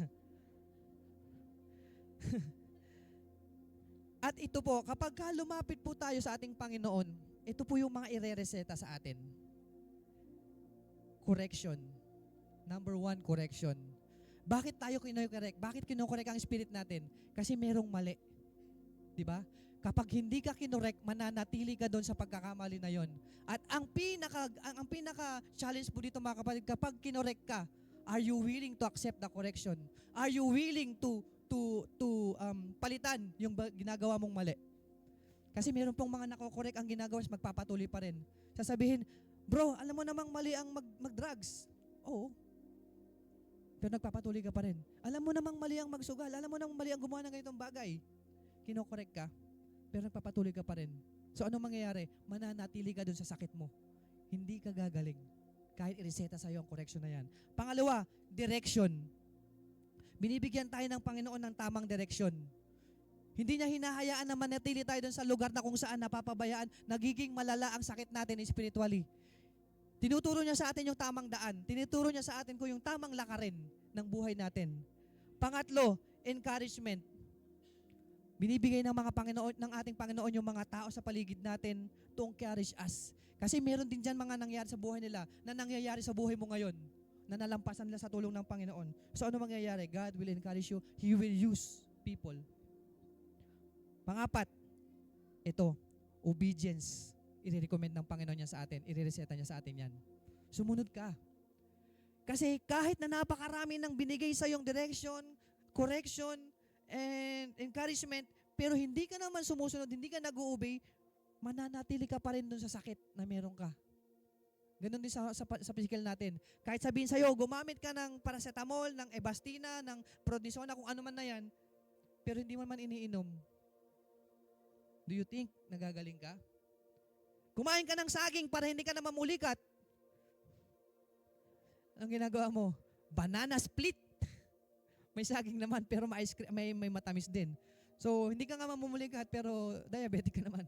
At ito po, kapag lumapit po tayo sa ating Panginoon, ito po yung mga ire-reseta sa atin. Correction. Number 1, correction. Bakit tayo kinokorek? Bakit kinokorek ang spirit natin? Kasi merong mali. Diba? Kapag hindi ka kinorek, mananatili ka doon sa pagkakamali na yon. At ang pinaka-challenge po dito, mga kapatid, kapag kinorek ka, are you willing to accept the correction? Are you willing to palitan yung ginagawa mong mali? Kasi meron pong mga nakokorek ang ginagawa, magpapatuloy pa rin. Sasabihin, bro, alam mo namang mali ang mag-drugs. Oo. Pero nagpapatuloy ka pa rin. Alam mo namang mali ang magsugal. Alam mo namang mali ang gumawa ng ganitong bagay. Kinokorek ka, pero nagpapatuloy ka pa rin. So anong mangyayari? Mananatili ka dun sa sakit mo. Hindi ka gagaling. Kahit ireseta sa'yo ang correction na yan. Pangalawa, direction. Binibigyan tayo ng Panginoon ng tamang direction. Hindi niya hinahayaan na manatili tayo dun sa lugar na kung saan napapabayaan, nagiging malala ang sakit natin spiritually. Tinuturo niya sa atin yung tamang daan. Tinuturo niya sa atin kung yung tamang lakarin ng buhay natin. Pangatlo, encouragement. Binibigay ng ating Panginoon yung mga tao sa paligid natin to encourage us. Kasi meron din dyan mga nangyayari sa buhay nila na nangyayari sa buhay mo ngayon na nalampasan nila sa tulong ng Panginoon. So ano mangyayari? God will encourage you. He will use people. Pangapat, ito, obedience. I-recommend ng Panginoon niya sa atin. I-reseta niya sa atin yan. Sumunod ka. Kasi kahit na napakarami ng binigay sa yung direction, correction, and encouragement, pero hindi ka naman sumusunod, hindi ka nag-uobey, mananatili ka pa rin dun sa sakit na meron ka. Ganon din sa physical natin. Kahit sabihin sa'yo, gumamit ka ng paracetamol, ng Ebastina, ng Prednisona, kung ano man na yan, pero hindi mo man iniinom. Do you think nagagaling ka? Kumain ka ng saging para hindi ka na mamulikat. Ang ginagawa mo, banana split. May saging naman, pero may matamis din. So, hindi ka nga mamumulikat, pero diabetic ka naman.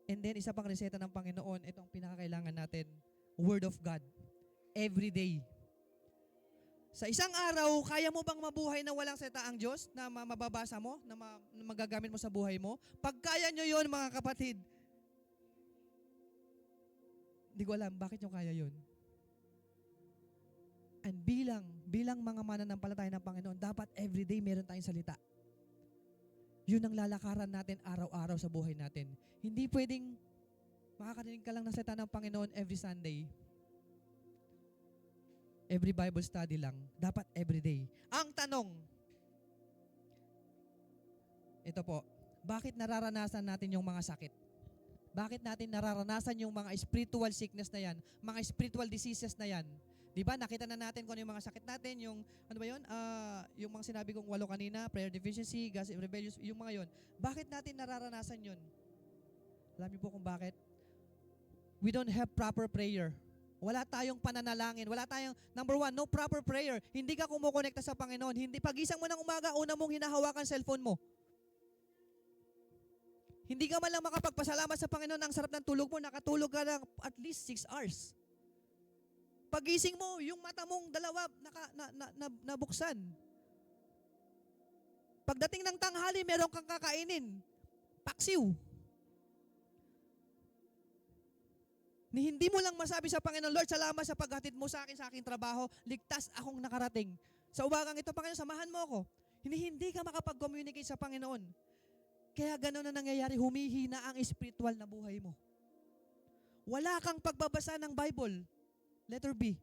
And then, isa pang reseta ng Panginoon, itong pinakakailangan natin, Word of God. Every day. Sa isang araw, kaya mo bang mabuhay na walang salita ang Diyos na mababasa mo, na magagamit mo sa buhay mo? Pag kaya nyo yun, mga kapatid, hindi ko alam, bakit nyo kaya yun? And bilang mga mananampalataya ng Panginoon, dapat everyday meron tayong salita. Yun ang lalakaran natin araw-araw sa buhay natin. Hindi pwedeng makakarinig ka lang ng salita ng Panginoon every Sunday. Every Bible study lang. Dapat everyday. Ang tanong, ito po, bakit nararanasan natin yung mga sakit? Bakit natin nararanasan yung mga spiritual sickness na yan? Mga spiritual diseases na yan? Di ba? Nakita na natin kung ano yung mga sakit natin, yung, ano ba yun? Yung mga sinabi kong 8 kanina, prayer deficiency, gossip, rebellious, yung mga yun. Bakit natin nararanasan yun? Alam niyo po kung bakit? We don't have proper prayer. Wala tayong pananalangin. Wala tayong, number 1, no proper prayer. Hindi ka kumukonekta sa Panginoon. Hindi, pagising mo ng umaga, una mong hinahawakan cellphone mo. Hindi ka man lang makapagpasalamat sa Panginoon, ang sarap ng tulog mo, nakatulog ka ng at least 6 hours. Pagising mo, yung mata mong dalawa nabuksan. Pagdating ng tanghali, meron kang kakainin. Paksiw. Ni hindi mo lang masabi sa Panginoon, Lord, salamat sa paghatid mo sa aking trabaho, ligtas akong nakarating. Sa umagang ito, Panginoon, samahan mo ako. Hindi ka makapag-communicate sa Panginoon. Kaya gano'n na nangyayari, humihina ang spiritual na buhay mo. Wala kang pagbabasa ng Bible. Letter B.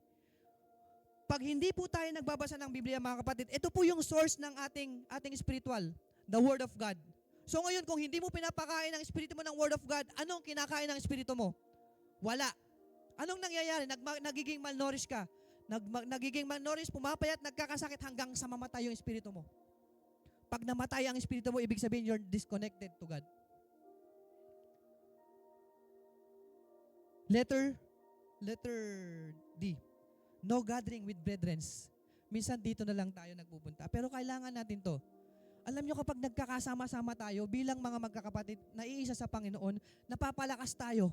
Pag hindi po tayo nagbabasa ng Biblia, mga kapatid, ito po yung source ng ating spiritual, the Word of God. So ngayon, kung hindi mo pinapakain ang espiritu mo ng Word of God, anong kinakain ng espiritu mo? Wala. Anong nangyayari? Nagiging malnourished ka. Nagiging malnourished, pumapayat, nagkakasakit hanggang sa mamatay yung espiritu mo. Pag namatay ang espiritu mo, ibig sabihin you're disconnected to God. Letter D. No gathering with brethren. Minsan dito na lang tayo nagpupunta. Pero kailangan natin to. Alam nyo, kapag nagkakasama-sama tayo, bilang mga magkakapatid, naiisa sa Panginoon, napapalakas tayo.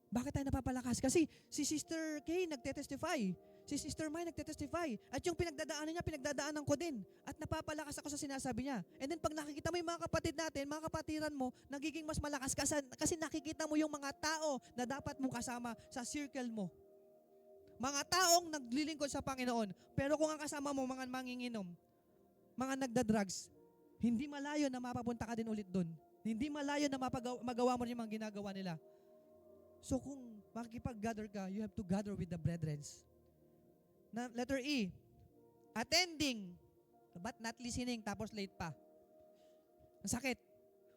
Bakit tayo napapalakas? Kasi si Sister Kay nagtetestify. Si Sister Mai nagtetestify. At yung pinagdadaanan niya, pinagdadaanan ko din. At napapalakas ako sa sinasabi niya. And then pag nakikita mo yung mga kapatid natin, mga kapatiran mo, nagiging mas malakas kasi nakikita mo yung mga tao na dapat mong kasama sa circle mo. Mga taong naglilingkod sa Panginoon. Pero kung ang kasama mo, mga manginginom, mga nagda-drugs, hindi malayo na mapapunta ka din ulit dun. Hindi malayo na magawa mo rin yung mga ginagawa nila. So kung makikipag-gather ka, you have to gather with the brethren. Na, letter E, attending, but not listening, tapos late pa. Ang sakit.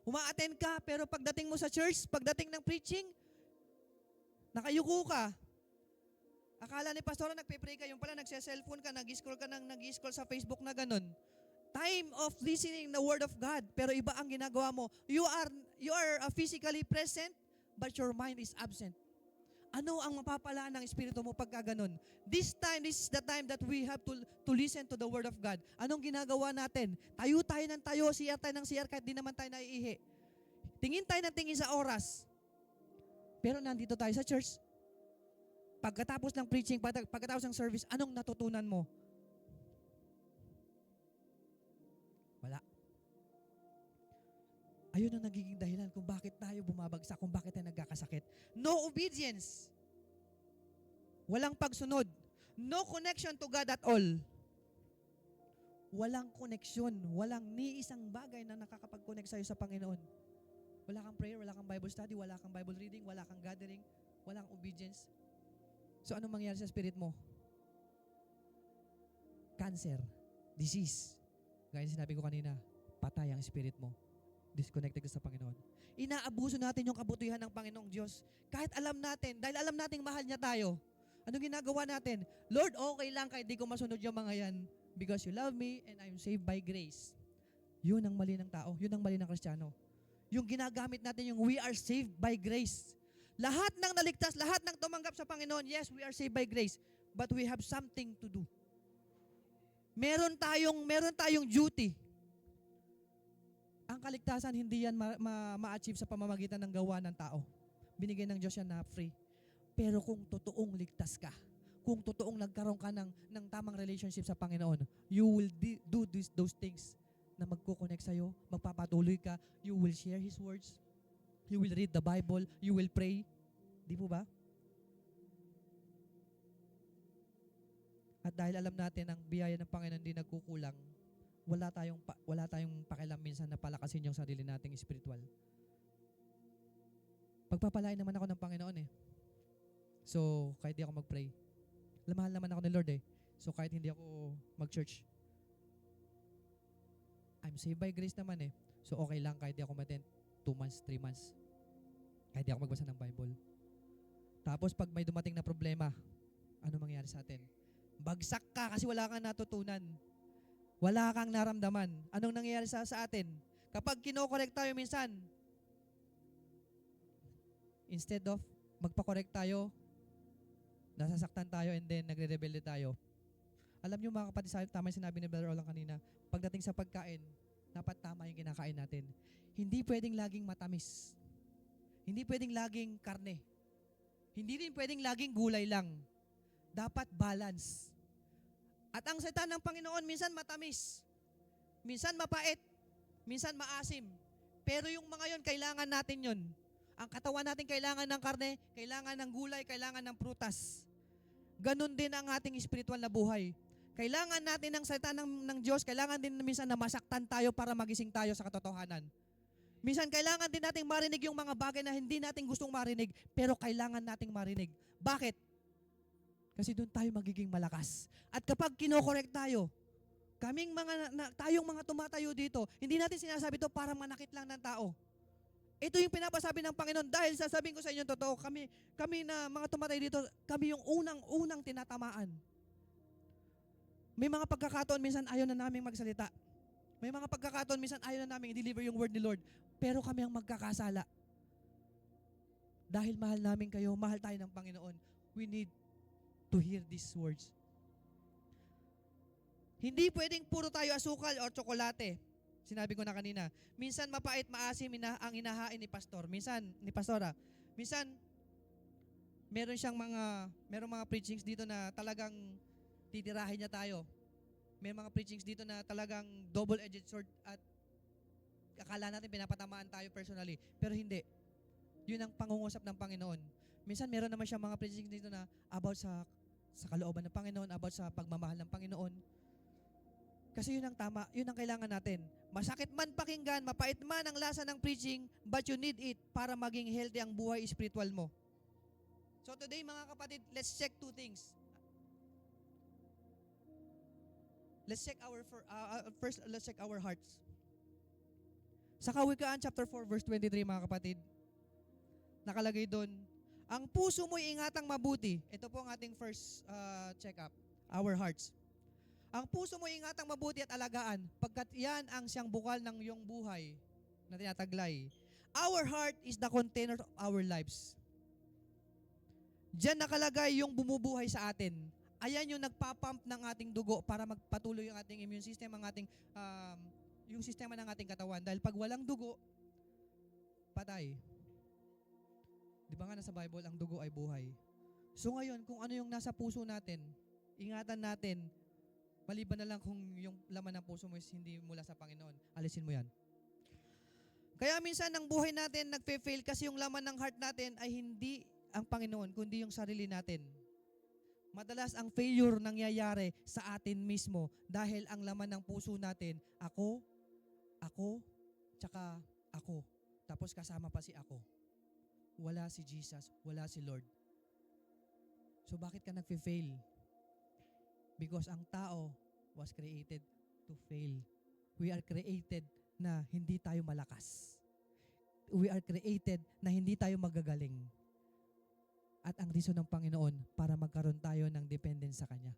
Uma-attend ka, pero pagdating mo sa church, pagdating ng preaching, nakayuko ka. Akala ni pastora nagpe-pray ka, yung pala nagse-cellphone ka, nag-scroll sa Facebook na ganun. Time of listening the Word of God, pero iba ang ginagawa mo. You are physically present, but your mind is absent. Ano ang mapapalaan ng espiritu mo pagka ganun? This is the time that we have to listen to the Word of God. Anong ginagawa natin? Tayo ng tayo, CR tayo ng CR, kahit di naman tayo naiihi. Tingin tayo ng tingin sa oras. Pero nandito tayo sa church. Pagkatapos ng preaching, pagkatapos ng service, anong natutunan mo? Wala. Ayun ang nagiging dahilan kung bakit tayo bumabagsak, kung bakit tayo nagkakasakit. No obedience. Walang pagsunod. No connection to God at all. Walang connection. Walang ni isang bagay na nakakapag-connect sa'yo sa Panginoon. Wala kang prayer, wala kang Bible study, wala kang Bible reading, wala kang gathering, wala kang obedience. So anong mangyayari sa spirit mo? Cancer. disease. Gaya ng sinabi ko kanina, patay ang spirit mo. Disconnected ka sa Panginoon. Inaabuso natin yung kabutihan ng Panginoong Diyos. Kahit alam natin, dahil alam nating mahal niya tayo, anong ginagawa natin? Lord, okay lang kahit di ko masunod yung mga yan because you love me and I'm saved by grace. Yun ang mali ng tao. Yun ang mali ng Kristiyano. Yung ginagamit natin yung we are saved by grace. Lahat ng naligtas, lahat ng tumanggap sa Panginoon, yes, we are saved by grace, but we have something to do. Meron tayong duty. Ang kaligtasan, hindi yan ma-achieve sa pamamagitan ng gawa ng tao. Binigay ng Diyos yan na free. Pero kung totoong ligtas ka, kung totoong nagkaroon ka ng tamang relationship sa Panginoon, you will do those things na magko-connect sa'yo, magpapatuloy ka, you will share His words, you will read the Bible, you will pray. Di po ba? At dahil alam natin ang biyaya ng Panginoon hindi nagkukulang, wala tayong pakialam minsan na palakasin yung sarili nating spiritual. Pagpapalain naman ako ng Panginoon eh. So, kahit di ako mag-pray, mahal naman ako ni Lord eh. So, kahit hindi ako mag-church, I'm saved by grace naman eh. So, okay lang kahit di ako ma-attend 2 months, 3 months. Kahit di ako magbasa ng Bible. Tapos, pag may dumating na problema, ano mangyayari sa atin? Bagsak ka kasi wala kang natutunan. Wala kang naramdaman. Anong nangyayari sa atin? Kapag kino-correct tayo minsan, instead of magpa-correct tayo, nasasaktan tayo and then nagre-rebelde tayo. Alam niyo mga kapatid, tama yung sinabi ni Brother Olang kanina, pagdating sa pagkain, dapat tama yung kinakain natin. Hindi pwedeng laging matamis. Hindi pwedeng laging karne. Hindi rin pwedeng laging gulay lang. Dapat balance. At ang salita ng Panginoon, minsan matamis, minsan mapait, minsan maasim. Pero yung mga yon, kailangan natin yon. Ang katawan natin kailangan ng karne, kailangan ng gulay, kailangan ng prutas. Ganon din ang ating spiritual na buhay. Kailangan natin ng salita ng Diyos, kailangan din minsan na masaktan tayo para magising tayo sa katotohanan. Minsan kailangan din nating marinig yung mga bagay na hindi natin gustong marinig, pero kailangan nating marinig. Bakit? Kasi doon tayo magiging malakas. At kapag kinokorek tayo, tayong mga tumatayo dito, hindi natin sinasabi ito para manakit lang ng tao. Ito yung pinapasabi ng Panginoon dahil sasabihin ko sa inyo totoo, kami na mga tumatayo dito, kami yung unang tinatamaan. May mga pagkakataon minsan ayaw na namin magsalita. May mga pagkakataon minsan ayaw na namin i-deliver yung word ni Lord. Pero kami ang magkakasala. Dahil mahal namin kayo, mahal tayo ng Panginoon. We need to hear these words. Hindi pwedeng puro tayo asukal o tsokolate. Sinabi ko na kanina. Minsan mapait, maasim ang hinahain ni pastor. Minsan, ni pastora. Minsan, merong mga preachings dito na talagang titirahin niya tayo. May mga preachings dito na talagang double-edged sword at akala natin pinapatamaan tayo personally. Pero hindi. Yun ang pangungusap ng Panginoon. Minsan meron naman siya mga preachings dito na about sa kalooban ng Panginoon, about sa pagmamahal ng Panginoon. Kasi yun ang tama, yun ang kailangan natin. Masakit man pakinggan, mapait man ang lasa ng preaching, but you need it para maging healthy ang buhay spiritual mo. So today mga kapatid, let's check 2 things. Let's check let's check our hearts. Sa Kawikaan chapter 4 verse 23 mga kapatid, nakalagay doon, ang puso mo'y ingatang mabuti. Ito po ang ating first check-up, our hearts. Ang puso mo'y ingatang mabuti at alagaan, pagkat yan ang siyang bukal ng iyong buhay na tinataglay. Our heart is the container of our lives. Diyan nakalagay yung bumubuhay sa atin. Ayan yung nagpapump ng ating dugo para magpatuloy yung ating immune system, yung sistema ng ating katawan. Dahil pag walang dugo, patay. Di ba nga nasa Bible, ang dugo ay buhay. So ngayon, kung ano yung nasa puso natin, ingatan natin, maliban na lang kung yung laman ng puso mo is hindi mula sa Panginoon, alisin mo yan. Kaya minsan ang buhay natin nagfe-fail kasi yung laman ng heart natin ay hindi ang Panginoon, kundi yung sarili natin. Madalas ang failure nangyayari sa atin mismo dahil ang laman ng puso natin, ako, tsaka ako. Tapos kasama pa si ako. Wala si Jesus, wala si Lord. So bakit ka nagfe-fail? Because ang tao was created to fail. We are created na hindi tayo malakas. We are created na hindi tayo magagaling. At ang reason ng Panginoon para magkaroon tayo ng dependence sa Kanya.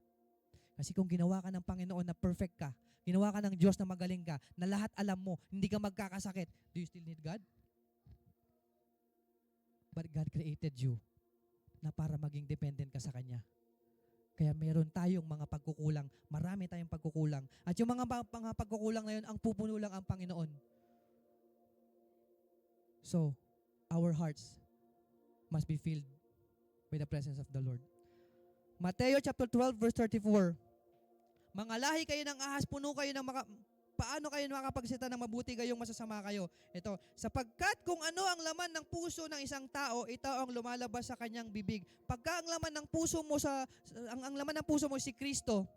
Kasi kung ginawa ka ng Panginoon na perfect ka, ginawa ka ng Diyos na magaling ka, na lahat alam mo, hindi ka magkakasakit, do you still need God? But God created you na para maging dependent ka sa Kanya. Kaya meron tayong mga pagkukulang, marami tayong pagkukulang. At yung mga pagkukulang na yun, ang pupuno lang ang Panginoon. So, our hearts must be filled with the presence of the Lord. Mateo chapter 12 verse 34. Mga lahi kayo ng ahas, puno kayo ng paano kayo makakapagsalita ng mabuti kayong masasama kayo? Ito, sapagkat kung ano ang laman ng puso ng isang tao, ito ang lumalabas sa kanyang bibig. Pagka ang laman ng puso mo ang laman ng puso mo si Kristo,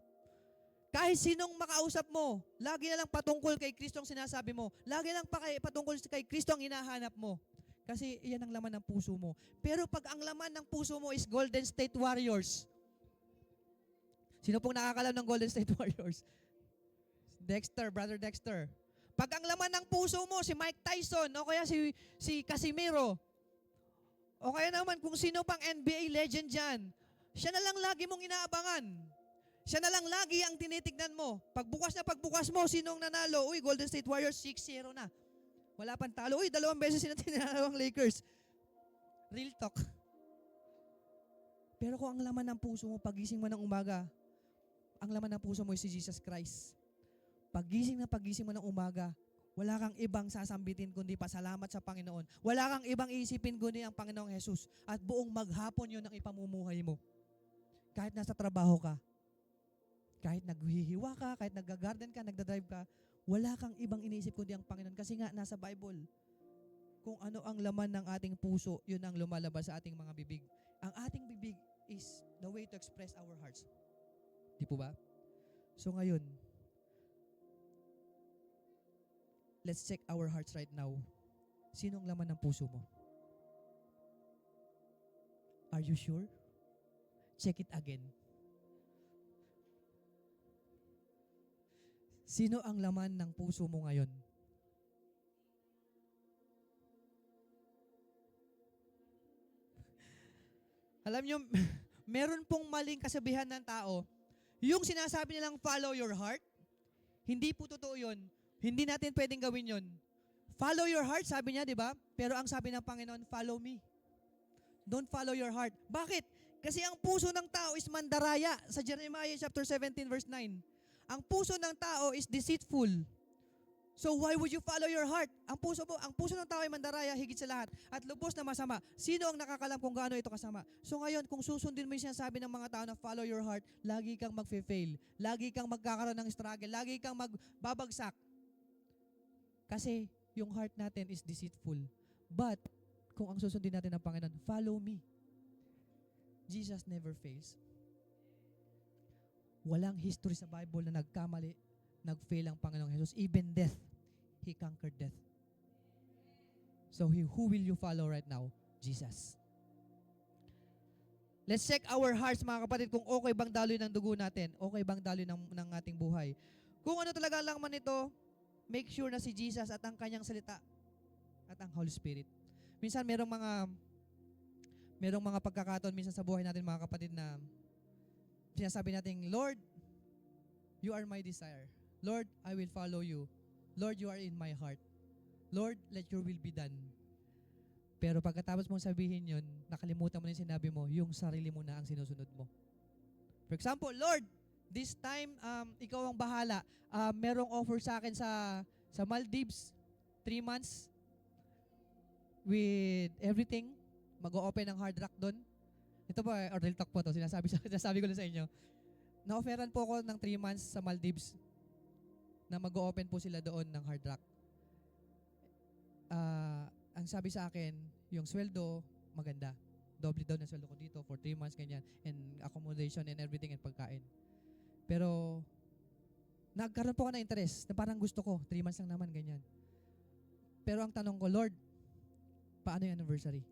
kahit sinong makausap mo, lagi na lang patungkol kay Kristo ang sinasabi mo. Lagi lang patungkol kay Kristo ang hinahanap mo. Kasi iyan ang laman ng puso mo. Pero pag ang laman ng puso mo is Golden State Warriors, sino pong nakakalam ng Golden State Warriors? Dexter, Brother Dexter. Pag ang laman ng puso mo, si Mike Tyson, o kaya si Casimiro, o kaya naman kung sino pang NBA legend dyan, siya na lang lagi mong inaabangan. Siya na lang lagi ang tinitignan mo. Pagbukas mo, sinong nanalo? Uy, Golden State Warriors, 6-0 na. Wala pang talo. Uy, 2 beses sila tinalo ang Lakers. Real talk. Pero kung ang laman ng puso mo, pagising mo ng umaga, ang laman ng puso mo ay si Jesus Christ. Pagising mo ng umaga, wala kang ibang sasambitin kundi pasalamat sa Panginoon. Wala kang ibang iisipin kundi ang Panginoong Jesus. At buong maghapon yun ang ipamumuhay mo. Kahit nasa trabaho ka, kahit naghihiwa ka, kahit nag-garden ka, nagdadrive ka, wala kang ibang iniisip kundi ang Panginoon. Kasi nga, nasa Bible, kung ano ang laman ng ating puso, yun ang lumalabas sa ating mga bibig. Ang ating bibig is the way to express our hearts. Di po ba? So ngayon, let's check our hearts right now. Sinong laman ng puso mo? Are you sure? Check it again. Sino ang laman ng puso mo ngayon? Alam nyo, meron pong maling kasabihan ng tao, yung sinasabi nilang follow your heart, hindi po totoo yun. Hindi natin pwedeng gawin yun. Follow your heart, sabi niya, di ba? Pero ang sabi ng Panginoon, follow me. Don't follow your heart. Bakit? Kasi ang puso ng tao is mandaraya. Sa Jeremiah chapter 17 verse 9. Ang puso ng tao is deceitful. So why would you follow your heart? Ang puso ng tao ay mandaraya higit sa lahat at lubos na masama. Sino ang nakakalam kung gaano ito kasama? So ngayon, kung susundin mo yung sinasabi ng mga tao na follow your heart, lagi kang magfe-fail. Lagi kang magkakaroon ng struggle. Lagi kang magbabagsak. Kasi yung heart natin is deceitful. But kung ang susundin natin ng Panginoon, follow me. Jesus never fails. Walang history sa Bible na nagkamali, nag-fail ang Panginoong Jesus. Even death, He conquered death. So who will you follow right now? Jesus. Let's check our hearts, mga kapatid, kung okay bang daloy ng dugo natin, okay bang daloy ng ating buhay. Kung ano talaga lang man ito, make sure na si Jesus at ang kanyang salita at ang Holy Spirit. Minsan merong mga pagkakataon minsan sa buhay natin, mga kapatid, na sinasabi natin, Lord, you are my desire. Lord, I will follow you. Lord, you are in my heart. Lord, let your will be done. Pero pagkatapos mong sabihin yun, nakalimutan mo na yung sinabi mo, yung sarili mo na ang sinusunod mo. For example, Lord, this time, ikaw ang bahala. Merong offer sa akin sa Maldives, 3 months, with everything, mag-o-open ang Hard Rock doon. Ito ba, or real talk po to, sinasabi ko lang sa inyo. Na-offeran po ako ng 3 months sa Maldives na mag-o-open po sila doon ng Hard Rock. Ang sabi sa akin, yung sweldo, maganda. Doble daw na sweldo ko dito for 3 months, ganyan. And accommodation and everything and pagkain. Pero, nagkaroon po ako ng interest na parang gusto ko, 3 months lang naman, ganyan. Pero ang tanong ko, Lord, paano yung anniversary?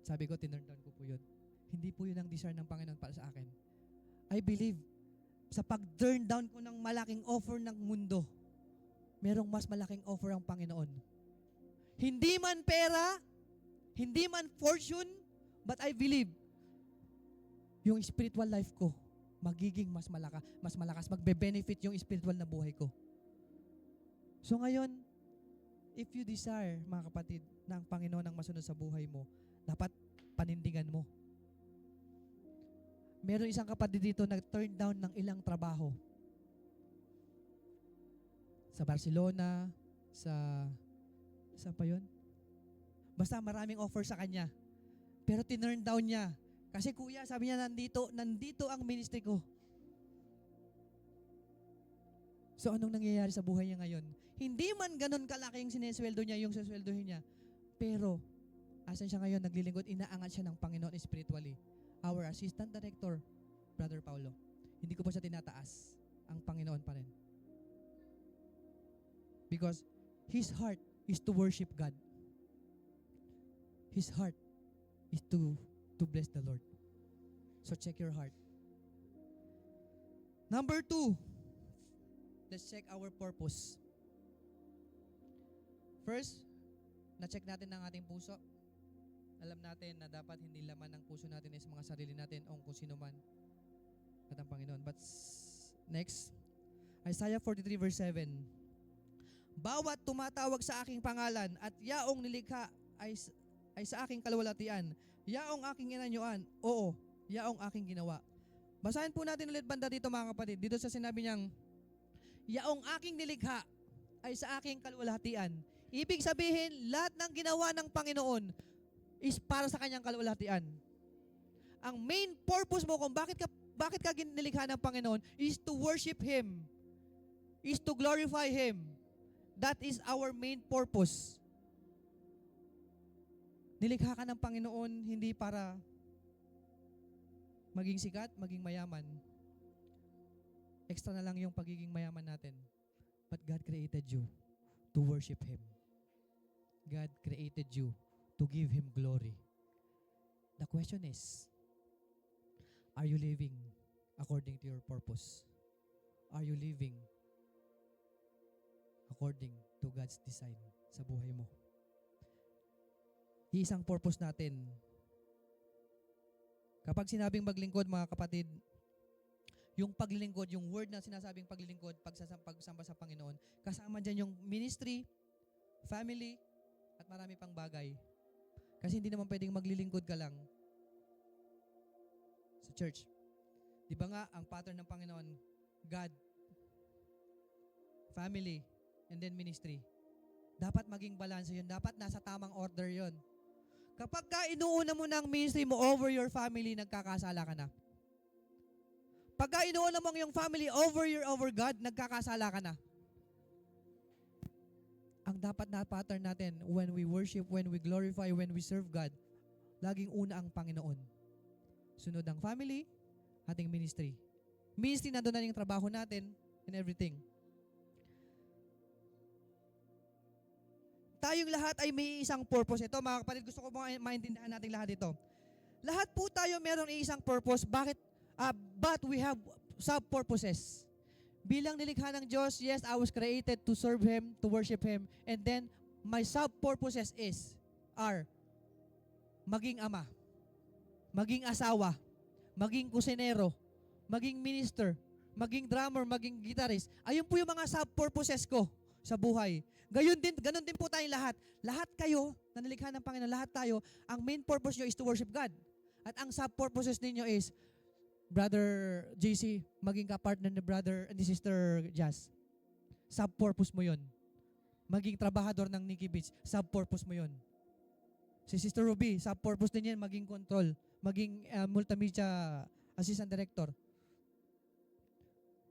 Sabi ko, tinurn down ko po yun. Hindi po yun ang desire ng Panginoon para sa akin. I believe sa pag-turn down ko ng malaking offer ng mundo, merong mas malaking offer ang Panginoon. Hindi man pera, hindi man fortune, but I believe, yung spiritual life ko, magiging mas malakas, magbe-benefit yung spiritual na buhay ko. So ngayon, if you desire, mga kapatid, na ang Panginoon ang masunod sa buhay mo, dapat panindigan mo. Meron isang kapatid dito nag-turn down ng ilang trabaho. Sa Barcelona, saan pa yun? Basta maraming offer sa kanya. Pero tinurn down niya. Kasi kuya, sabi niya, nandito ang ministry ko. So anong nangyayari sa buhay niya ngayon? Hindi man ganun kalaki yung sinesweldo niya, yung sasweldohin niya. Pero, asan siya ngayon? Naglilingkod, inaangat siya ng Panginoon spiritually. Our assistant director, Brother Paulo. Hindi ko pa siya tinataas. Ang Panginoon pa rin. Because his heart is to worship God. His heart is to bless the Lord. So check your heart. Number 2, let's check our purpose. First, na-check natin ang ating puso. Alam natin na dapat hindi laman ng puso natin is mga sarili natin o kung sino man at ang Panginoon. But next, Isaiah 43 verse 7. Bawat tumatawag sa aking pangalan at yaong nilikha ay sa aking kalwalatian. Yaong aking inanyuan, oo, yaong aking ginawa. Basahin po natin ulit banda dito mga kapatid. Dito sa sinabi niyang, yaong aking nilikha ay sa aking kalwalhatian. Ibig sabihin, lahat ng ginawa ng Panginoon is para sa kanyang kalwalhatian. Ang main purpose mo kung bakit ka nilikha ng Panginoon is to worship Him. Is to glorify Him. That is our main purpose. Nilikha ka ng Panginoon hindi para maging sikat, maging mayaman. Extra na lang yung pagiging mayaman natin. But God created you to worship Him. God created you to give Him glory. The question is, are you living according to your purpose? Are you living according to God's design sa buhay mo? Isang purpose natin. Kapag sinabing maglingkod, mga kapatid, yung paglilingkod, yung word na sinasabing paglilingkod, pagsamba sa Panginoon, kasama dyan yung ministry, family, at marami pang bagay. Kasi hindi naman pwedeng maglilingkod ka lang sa church. Di ba nga, ang pattern ng Panginoon, God, family, and then ministry. Dapat maging balance yun. Dapat nasa tamang order yun. Kapag ka inuuna mo ng ministry mo over your family, nagkakasala ka na. Pagka inuuna mo yung family over God, nagkakasala ka na. Ang dapat na pattern natin, when we worship, when we glorify, when we serve God, laging una ang Panginoon. Sunod ang family, ating ministry. Ministry, nandun na yung trabaho natin and everything. Tayong lahat ay may isang purpose. Ito mga kapatid, gusto ko maintindihan natin lahat ito. Lahat po tayo meron isang purpose. Bakit? But we have sub-purposes. Bilang nilikha ng Diyos, yes, I was created to serve Him, to worship Him. And then, my sub-purposes are maging ama, maging asawa, maging kusinero, maging minister, maging drummer, maging guitarist. Ayun po yung mga sub-purposes ko sa buhay. Ganon din po tayong lahat. Lahat kayo, na nilikha ng Panginoon, lahat tayo, ang main purpose nyo is to worship God. At ang sub-purposes ninyo is, Brother JC, maging ka-partner ni Brother and Sister Jazz. Sub-purpose mo yun. Maging trabahador ng Nikki Beach, sub-purpose mo yun. Si Sister Ruby, sub-purpose din yan, maging control, maging multimedia assistant director.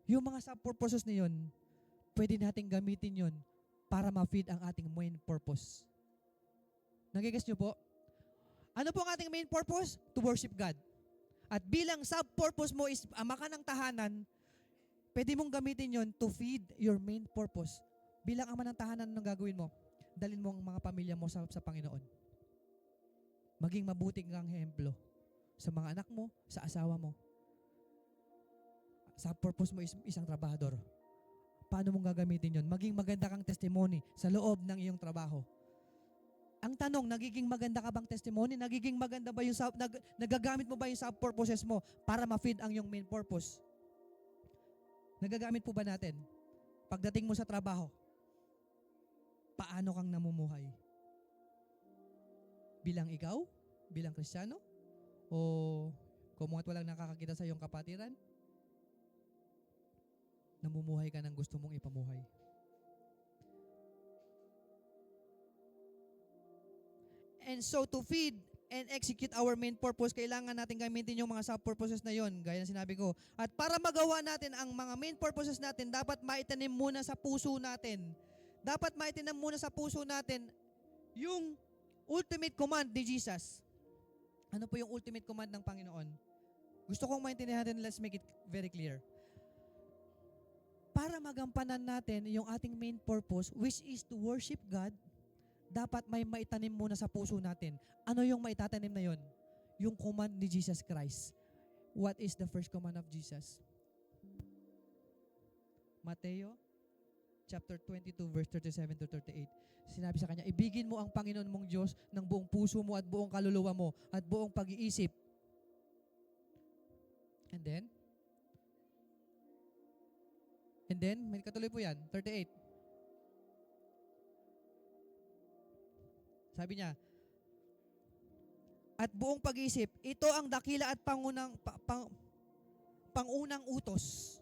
Yung mga sub-purposes na yun, pwede natin gamitin yun para ma-feed ang ating main purpose. Nagigets nyo po? Ano po ang ating main purpose? To worship God. At bilang sub-purpose mo is ama ka ng tahanan, pwede mong gamitin yon to feed your main purpose. Bilang ama ng tahanan, anong gagawin mo? Dalhin mo ang mga pamilya mo sa Panginoon. Maging mabuting kang ehemplo sa mga anak mo, sa asawa mo, Sub-purpose mo is isang trabahador. Paano mong gagamitin yon? Maging maganda kang testimony sa loob ng iyong trabaho. Ang tanong, nagiging maganda ka bang testimony? Nagiging maganda ba yung nagagamit mo ba yung sub-purposes mo para ma-feed ang iyong main purpose? Nagagamit po ba natin? Pagdating mo sa trabaho, paano kang namumuhay? Bilang ikaw? Bilang Kristiyano? O kung walang nakakakita sa iyong kapatiran? Namumuhay ka ng gusto mong ipamuhay. And so to feed and execute our main purpose, kailangan natin gamitin yung mga sub-purposes na yon, gaya ng sinabi ko. At para magawa natin ang mga main purposes natin, dapat maitanim muna sa puso natin. Dapat maitanim muna sa puso natin yung ultimate command ni Jesus. Ano po yung ultimate command ng Panginoon? Gusto kong maintindihan natin, let's make it very clear. Para magampanan natin yung ating main purpose, which is to worship God, dapat may maitanim muna sa puso natin. Ano yung maitatanim na yon? Yung command ni Jesus Christ. What is the first command of Jesus? Mateo chapter 22 verse 37 to 38. Sinabi sa kanya, ibigin mo ang Panginoon mong Diyos ng buong puso mo at buong kaluluwa mo at buong pag-iisip. And then, may katuloy po yan, 38. Sabi niya, at buong pag-iisip, ito ang dakila at pangunang utos.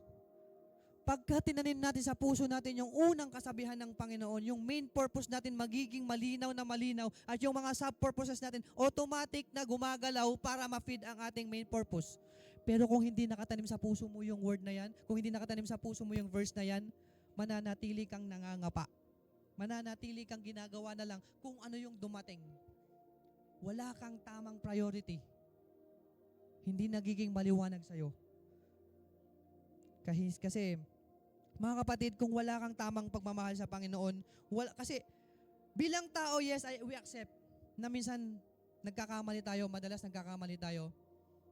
Pagka tinanim natin sa puso natin yung unang kasabihan ng Panginoon, yung main purpose natin magiging malinaw na malinaw at yung mga sub-purposes natin automatic na gumagalaw para ma-feed ang ating main purpose. Pero kung hindi nakatanim sa puso mo yung word na yan, kung hindi nakatanim sa puso mo yung verse na yan, mananatili kang nangangapa. Mananatili kang ginagawa na lang kung ano yung dumating. Wala kang tamang priority. Hindi nagiging maliwanag sa'yo. Kasi, mga kapatid, kung wala kang tamang pagmamahal sa Panginoon, kasi bilang tao, yes, we accept na minsan nagkakamali tayo, madalas nagkakamali tayo.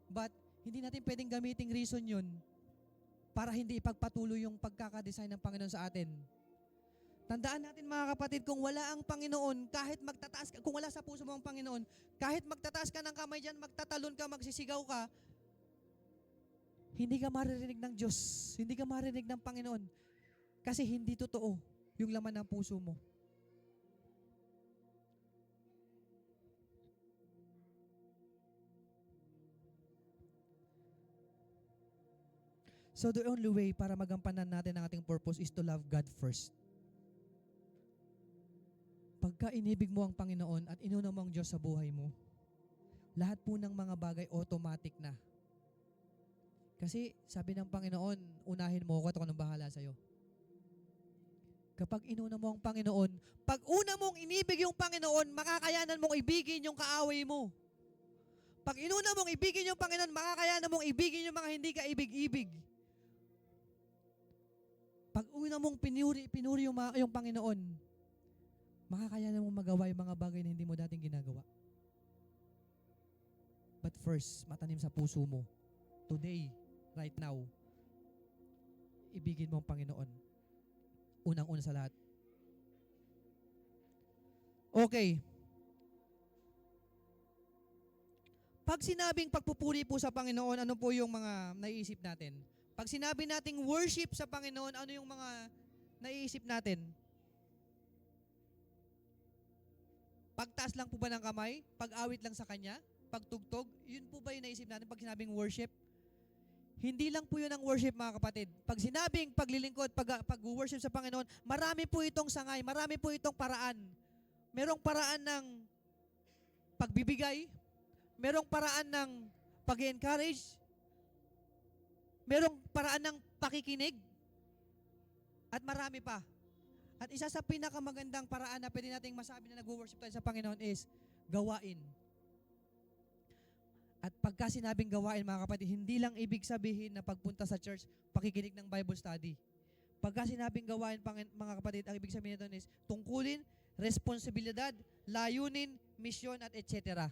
But, hindi natin pwedeng gamiting reason yun para hindi ipagpatuloy yung pagkakadesign ng Panginoon sa atin. Tandaan natin mga kapatid, kung wala ang Panginoon, kahit magtataas ka, kung wala sa puso mo ang Panginoon, kahit magtataas ka ng kamay dyan, magtatalon ka, magsisigaw ka, hindi ka maririnig ng Diyos, hindi ka maririnig ng Panginoon. Kasi hindi totoo yung laman ng puso mo. So the only way para magampanan natin ang ating purpose is to love God first. Pagka inibig mo ang Panginoon at inuna mo ang Diyos sa buhay mo, lahat po ng mga bagay automatic na. Kasi sabi ng Panginoon, unahin mo ako at ako nang bahala sa'yo. Kapag inuna mo ang Panginoon, pag una mong inibig yung Panginoon, makakayanan mong ibigin yung kaaway mo. Pag inuna mong ibigin yung Panginoon, makakayanan mong ibigin yung mga hindi ka ibig-ibig. Pag una mong pinuri yung Panginoon, makakayanan mong magawa yung mga bagay na hindi mo dating ginagawa. But first, matanim sa puso mo. Today, right now, ibigin mo ang Panginoon. Unang-una sa lahat. Okay. Pag sinabing pagpupuri po sa Panginoon, ano po yung mga naiisip natin? Pag sinabi nating worship sa Panginoon, ano yung mga naiisip natin? Pagtaas lang po ba ng kamay? Pag-awit lang sa Kanya? Pagtugtog? Yun po ba yung naisip natin pag sinabing worship? Hindi lang po yun ang worship, mga kapatid. Pag sinabing paglilingkod, pag-worship sa Panginoon, marami po itong sangay, marami po itong paraan. Merong paraan ng pagbibigay, merong paraan ng pag-encourage, merong paraan ng pakikinig, at marami pa. At isa sa pinakamagandang paraan na pwede nating masabi na nag-worship tayo sa Panginoon is gawain. At pagka sinabing gawain, mga kapatid, hindi lang ibig sabihin na pagpunta sa church, pakikinig ng Bible study. Pagka sinabing gawain, mga kapatid, ang ibig sabihin nito is tungkulin, responsibilidad, layunin, misyon, at etc.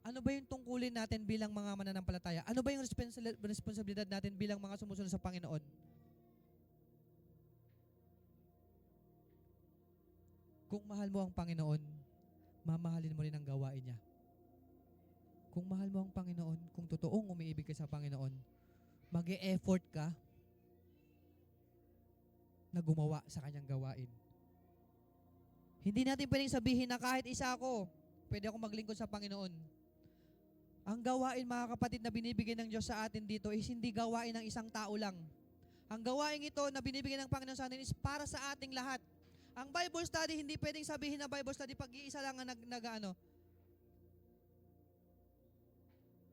Ano ba yung tungkulin natin bilang mga mananampalataya? Ano ba yung responsibilidad natin bilang mga sumusunod sa Panginoon? Kung mahal mo ang Panginoon, mamahalin mo rin ang gawain niya. Kung mahal mo ang Panginoon, kung totoong umiibig ka sa Panginoon, mag-e-effort ka na gumawa sa kanyang gawain. Hindi natin pwedeng sabihin na kahit isa ako, pwede ako maglingkod sa Panginoon. Ang gawain, mga kapatid, na binibigay ng Diyos sa atin dito is hindi gawain ng isang tao lang. Ang gawain ito na binibigay ng Panginoon sa atin is para sa ating lahat. Ang Bible study, hindi pwedeng sabihin na Bible study pag-iisa lang ang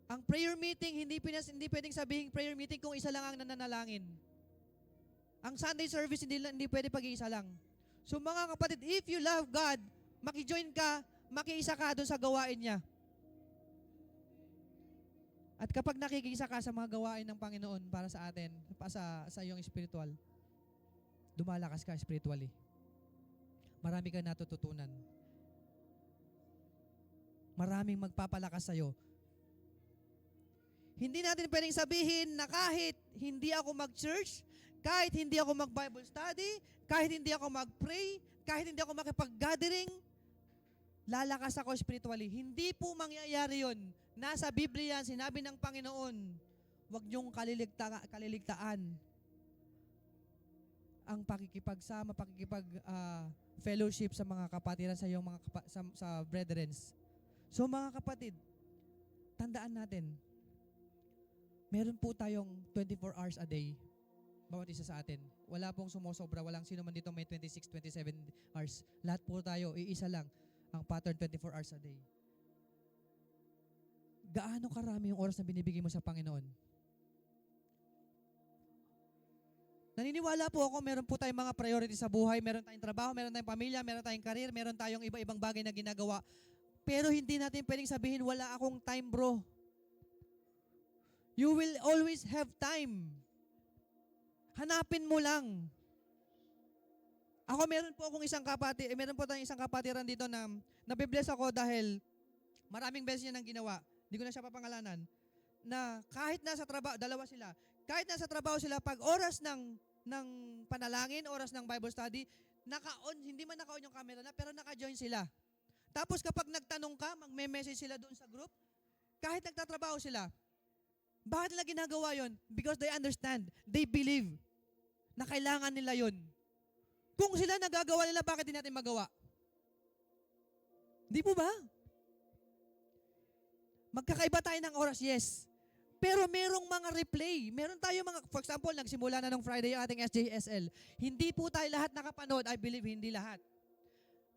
Ang prayer meeting, hindi pwedeng sabihin prayer meeting kung isa lang ang nananalangin. Ang Sunday service, hindi pwede pag-iisa lang. So mga kapatid, if you love God, maki-join ka, makiisa ka doon sa gawain niya. At kapag nakikisa ka sa mga gawain ng Panginoon para sa atin, sa iyong spiritual, dumalakas ka spiritually. Marami kang natututunan. Maraming magpapalakas sa'yo. Hindi natin pwedeng sabihin na kahit hindi ako mag-church, kahit hindi ako mag-Bible study, kahit hindi ako mag-pray, kahit hindi ako makipag-gathering, lalakas ako spiritually. Hindi po mangyayari yun. Nasa Biblia, sinabi ng Panginoon, huwag niyong kaliligtaan ang pakikipagsama, fellowship sa mga kapatiran, sa iyong sa brethrens. So mga kapatid, tandaan natin, meron po tayong 24 hours a day, bawat isa sa atin. Wala pong sumusobra, walang sino man dito may 26, 27 hours. Lahat po tayo, iisa lang ang pattern 24 hours a day. Gaano karami yung oras na binibigay mo sa Panginoon? Naniniwala po ako, meron po tayong mga priority sa buhay, meron tayong trabaho, meron tayong pamilya, meron tayong career, meron tayong iba-ibang bagay na ginagawa. Pero hindi natin pwedeng sabihin, wala akong time, bro. You will always have time. Hanapin mo lang. Ako meron po tayong isang kapatiran dito na nabibless ako dahil maraming beses niya nang ginawa. Hindi ko na siya papangalanan. Na kahit nasa trabaho, dalawa sila, kahit nasa trabaho sila, pag oras ng panalangin, oras ng Bible study, naka-on, hindi man naka-on yung camera na, pero naka-join sila. Tapos kapag nagtanong ka, magme-message sila doon sa group, kahit nagtatrabaho sila. Bakit nila ginagawa yon? Because they understand, they believe na kailangan nila yon. Kung sila nagagawa nila, bakit di natin magawa? Di po ba? Magkakaiba tayo ng oras, yes. Pero merong mga replay. Meron tayo for example, nagsimula na nung Friday yung ating SJSL. Hindi po tayo lahat nakapanood. I believe hindi lahat.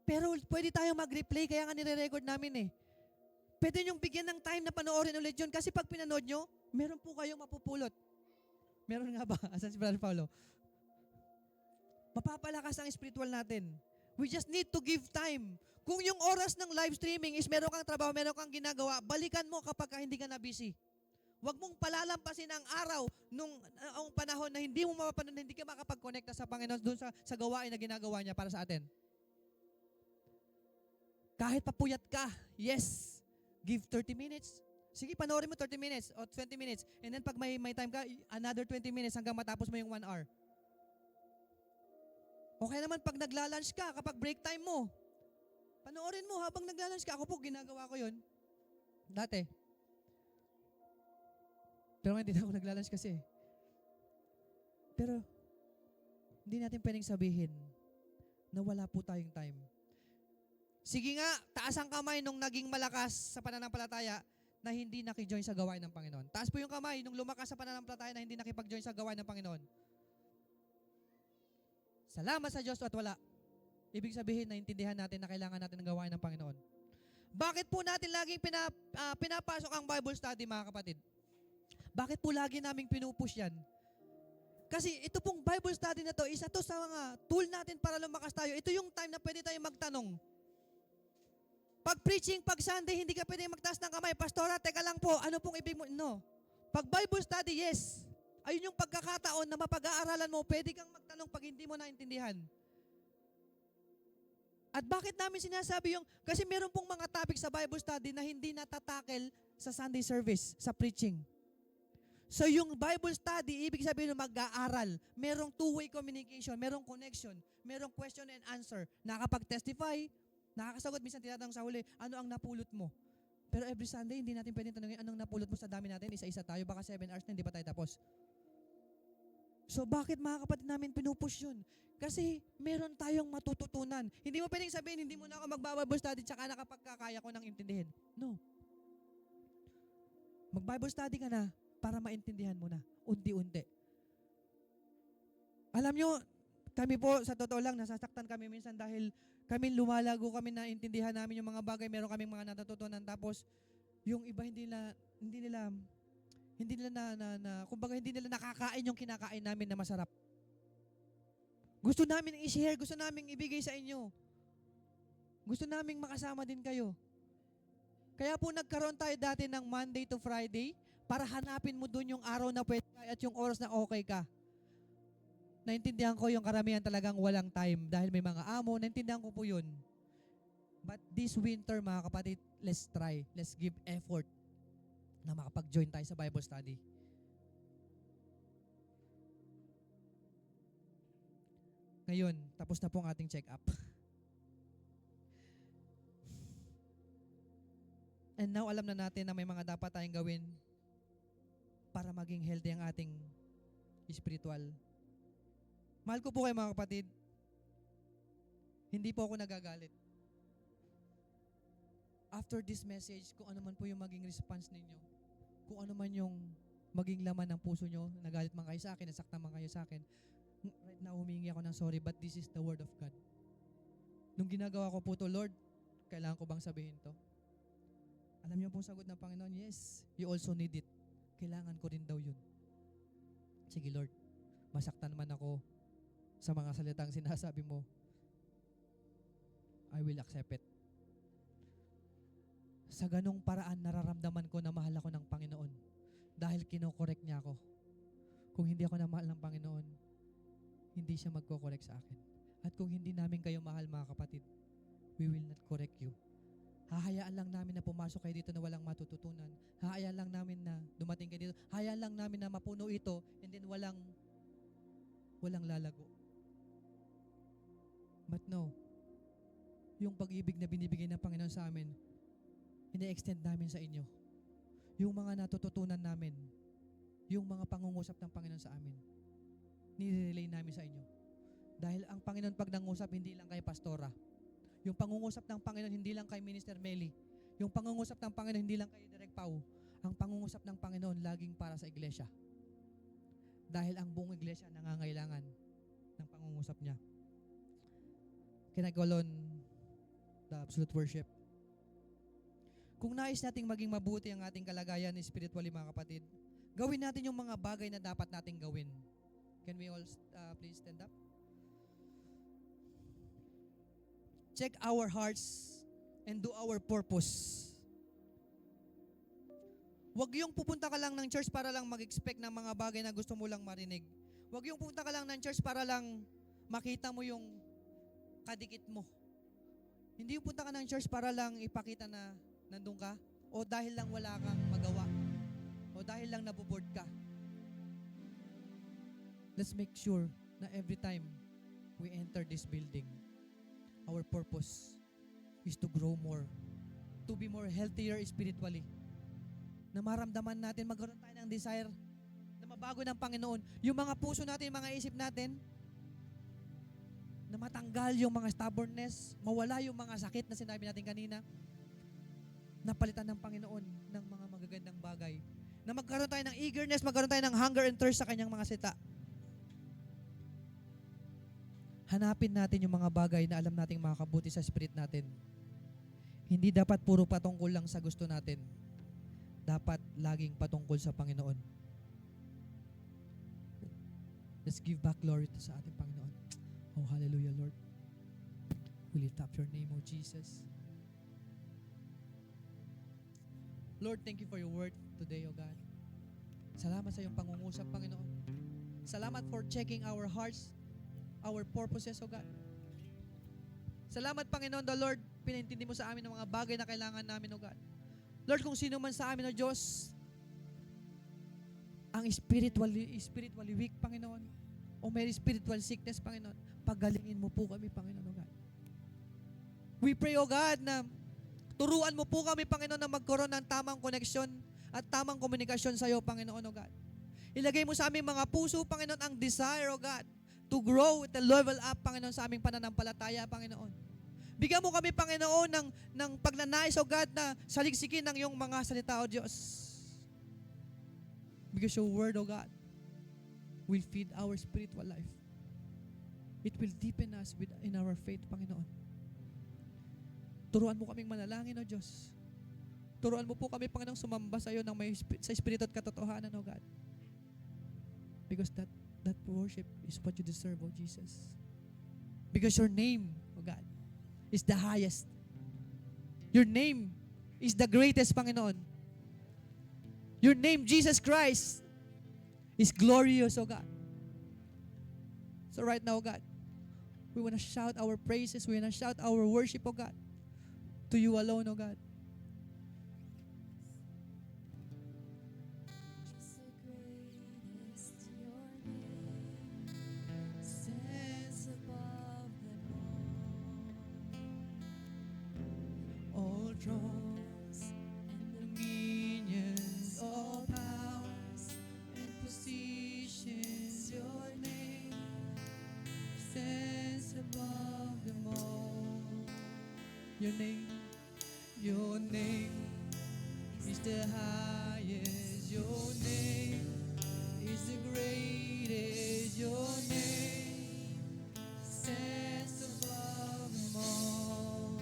Pero pwede tayong mag-replay, kaya nga nire-record namin eh. Pwede niyong bigyan ng time na panoorin ulit yun. Kasi pag pinanood nyo, meron po kayong mapupulot. Meron nga ba? Asan si Brother Paulo? Mapapalakas ang spiritual natin. We just need to give time. Kung yung oras ng live streaming is meron kang trabaho, meron kang ginagawa, balikan mo kapag hindi ka na busy. Huwag mong palalampasin ang araw ang panahon na hindi mo mapapanood, hindi ka makapag-connecta sa Panginoon doon sa gawain na ginagawa niya para sa atin. Kahit papuyat ka, yes, give 30 minutes. Sige, panoorin mo 30 minutes o 20 minutes. And then pag may time ka, another 20 minutes hanggang matapos mo yung 1 hour. Okay naman pag nagla-lunch ka, kapag break time mo, panoorin mo habang nagla-lunch ka. Ako po, ginagawa ko yun. Dati. Pero ngayon, hindi na ako nagla-lunch kasi. Pero, hindi natin pwedeng sabihin na wala po tayong time. Sige nga, taas ang kamay nung naging malakas sa pananampalataya na hindi nakijoin sa gawain ng Panginoon. Taas po yung kamay nung lumakas sa pananampalataya na hindi nakipag-join sa gawain ng Panginoon. Salamat sa Diyos at wala. Ibig sabihin, naintindihan natin na kailangan natin ng gawain ng Panginoon. Bakit po natin laging pinapasok ang Bible study, mga kapatid? Bakit po lagi naming pinupush yan? Kasi ito pong Bible study na to, isa to sa mga tool natin para lumakas tayo. Ito yung time na pwede tayo magtanong. Pag preaching, pag Sunday, hindi ka pwede magtaas ng kamay. Pastora, teka lang po, ano pong ibig mo? No. Pag Bible study, yes. Ayun yung pagkakataon na mapag-aaralan mo, pwede kang magtanong pag hindi mo naintindihan. At bakit namin sinasabi yung, kasi meron pong mga topic sa Bible study na hindi natatakel sa Sunday service, sa preaching. So yung Bible study, ibig sabihin ng mag-aaral, merong two-way communication, merong connection, merong question and answer, nakakapag-testify, nakakasagot, minsan tinatanong sa huli, ano ang napulot mo? Pero every Sunday, hindi natin pwedeng tanongin, anong napulot mo sa dami natin, isa-isa tayo, baka 7 hours na, hindi pa tayo tapos. So bakit mga kapatid namin pinupush yun? Kasi meron tayong matututunan. Hindi mo pwedeng sabihin, hindi mo na ako mag-Bible study tsaka nakapagkakaya ko nang intindihin. No. Mag-Bible study ka na para maintindihan mo na. Unti-unti. Alam nyo, kami po, sa totoo lang, nasasaktan kami minsan dahil kami lumalago kami na intindihan namin yung mga bagay, meron kaming mga natututunan. Tapos, yung iba hindi nila kumbaga hindi nila nakakain yung kinakain namin na masarap. Gusto namin i-share, gusto namin ibigay sa inyo. Gusto namin makasama din kayo. Kaya po nagkaroon tayo dati ng Monday to Friday para hanapin mo doon yung araw na pwede ka at yung oras na okay ka. Naintindihan ko yung karamihan talagang walang time dahil may mga amo, naintindihan ko po yun. But this winter, mga kapatid, let's try. Let's give effort na makapag-join tayo sa Bible study. Ngayon, tapos na po ang ating check-up. And now, alam na natin na may mga dapat tayong gawin para maging healthy ang ating spiritual. Mahal ko po kayo mga kapatid. Hindi po ako nagagalit. After this message, kung ano man po yung maging response ninyo, kung ano man yung maging laman ng puso nyo, nagalit man kayo sa akin, nasaktan man kayo sa akin, right now humingi ako ng sorry, but this is the word of God. Nung ginagawa ko po to, Lord, kailangan ko bang sabihin to? Alam niyo pong sagot ng Panginoon, yes, you also need it. Kailangan ko rin daw yun. Sige Lord, masaktan man ako sa mga salitang sinasabi mo, I will accept it. Sa ganong paraan, nararamdaman ko na mahal ako ng Panginoon dahil kinokorek niya ako. Kung hindi ako na mahal ng Panginoon, hindi siya magko-correct sa akin. At kung hindi namin kayo mahal, mga kapatid, we will not correct you. Hahayaan lang namin na pumasok kayo dito na walang matututunan. Hahayaan lang namin na dumating kayo dito. Hahayaan lang namin na mapuno ito and then walang lalago. But no, yung pag-ibig na binibigay ng Panginoon sa amin, ine-extend namin sa inyo. Yung mga natututunan namin, yung mga pangungusap ng Panginoon sa amin, nire-relay namin sa inyo. Dahil ang Panginoon pag nangusap, hindi lang kay Pastora. Yung pangungusap ng Panginoon, hindi lang kay Minister Meli. Yung pangungusap ng Panginoon, hindi lang kay Direk Pau. Ang pangungusap ng Panginoon, laging para sa iglesia. Dahil ang buong iglesia nangangailangan ng pangungusap niya. Can I call on the absolute worship? Kung nais nating maging mabuti ang ating kalagayan spiritually, mga kapatid, gawin natin yung mga bagay na dapat nating gawin. Can we all please stand up? Check our hearts and do our purpose. Huwag yung pupunta ka lang ng church para lang mag-expect ng mga bagay na gusto mo lang marinig. Huwag yung pupunta ka lang ng church para lang makita mo yung kadikit mo. Hindi yung punta ka ng church para lang ipakita na nandun ka o dahil lang wala kang magawa o dahil lang naboboard ka. Let's make sure na every time we enter this building, our purpose is to grow more, to be more healthier spiritually. Na maramdaman natin, magkaroon tayo ng desire na mabago ng Panginoon. Yung mga puso natin, yung mga isip natin, na matanggal yung mga stubbornness, mawala yung mga sakit na sinabi natin kanina, napalitan ng Panginoon ng mga magagandang bagay. Na magkaroon tayo ng eagerness, magkaroon tayo ng hunger and thirst sa kanyang mga sita. Hanapin natin yung mga bagay na alam nating makakabuti sa spirit natin. Hindi dapat puro patungkol lang sa gusto natin. Dapat laging patungkol sa Panginoon. Let's give back glory to sa ating Panginoon. Oh, hallelujah, Lord. We lift up your name, oh Jesus. Lord, thank you for your word today, oh God. Salamat sa iyong pangungusap, Panginoon. Salamat for checking our hearts, our purposes, oh God. Salamat, Panginoon, the Lord, pinintindi mo sa amin ang mga bagay na kailangan namin, O God. Lord, kung sino man sa amin, O Diyos, ang spiritually weak, Panginoon, o may spiritual sickness, Panginoon, pagalingin mo po kami, Panginoon, O God. We pray, O God, na turuan mo po kami, Panginoon, na magkaroon ng tamang koneksyon at tamang komunikasyon sa iyo, Panginoon, O God. Ilagay mo sa aming mga puso, Panginoon, ang desire, O God, to grow at level up, Panginoon, sa aming pananampalataya, Panginoon. Bigyan mo kami, Panginoon, ng pagnanais, O God, na saligsikin ng iyong mga salita, O Diyos. Because your word, O God, will feed our spiritual life. It will deepen us in our faith, Panginoon. Turuan mo kaming manalangin, O Diyos. Turuan mo po kami, Panginoon, sumamba sa iyo ng sa espiritu at katotohanan, O God. Because that worship is what you deserve, O Jesus. Because your name, O God, is the highest. Your name is the greatest, Panginoon. Your name, Jesus Christ, is glorious, O God. So right now, O God, we want to shout our praises, we want to shout our worship, O God, to you alone, O God. Stands above them All thrones and dominions, all powers and positions, your name stands above them all. Your name is the highest. Your name is the greatest. Your name stands above them all.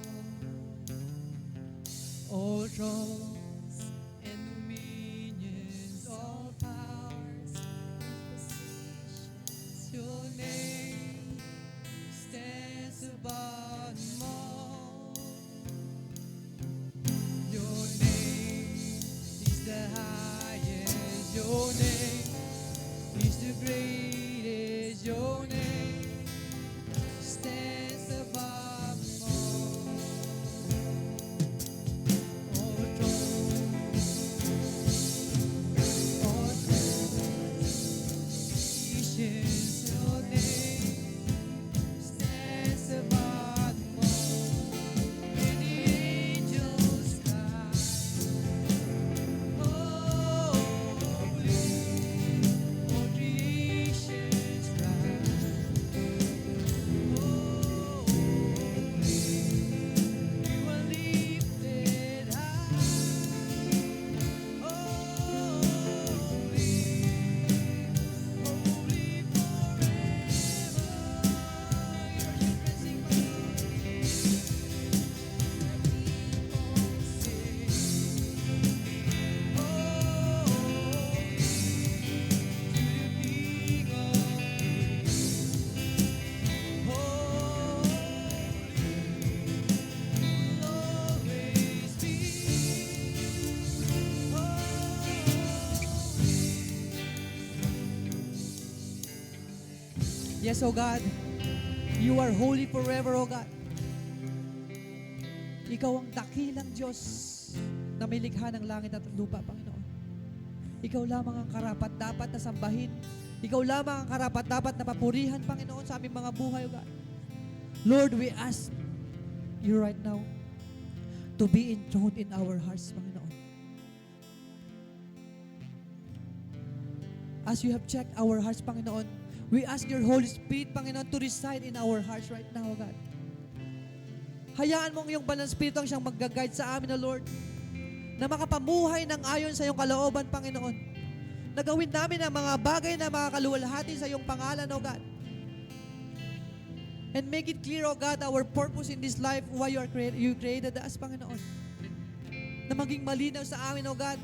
All thrones and dominions, all powers and positions, your name stands above them all. Your name is the highest, your name is the greatest, your name stands above them all. All thrones, nations, your name stands above them all. And the angels cry, holy, all creations cry, holy, you are lifted high, holy, holy forever. Your children sing holy, Yes, O God, you are holy forever, O God. Ikaw ang dakilang Diyos na may likha ng langit at lupa, Panginoon. Ikaw lamang ang karapat-dapat na sambahin. Ikaw lamang ang karapat-dapat na papurihan, Panginoon, sa aming mga buhay, O God. Lord, we ask you right now to be enthroned in our hearts, Panginoon. As you have checked our hearts, Panginoon, we ask your Holy Spirit, Panginoon, to reside in our hearts right now, O God. Hayaan mo ang iyong banal Espiritu ang siyang mag-guide sa amin, O Lord, na makapamuhay ng ayon sa iyong kalooban, Panginoon. Na gawin namin ang mga bagay na makakaluwalhati sa iyong pangalan, O God. And make it clear, O God, our purpose in this life, why you created us, Panginoon. Na maging malinaw sa amin, O God,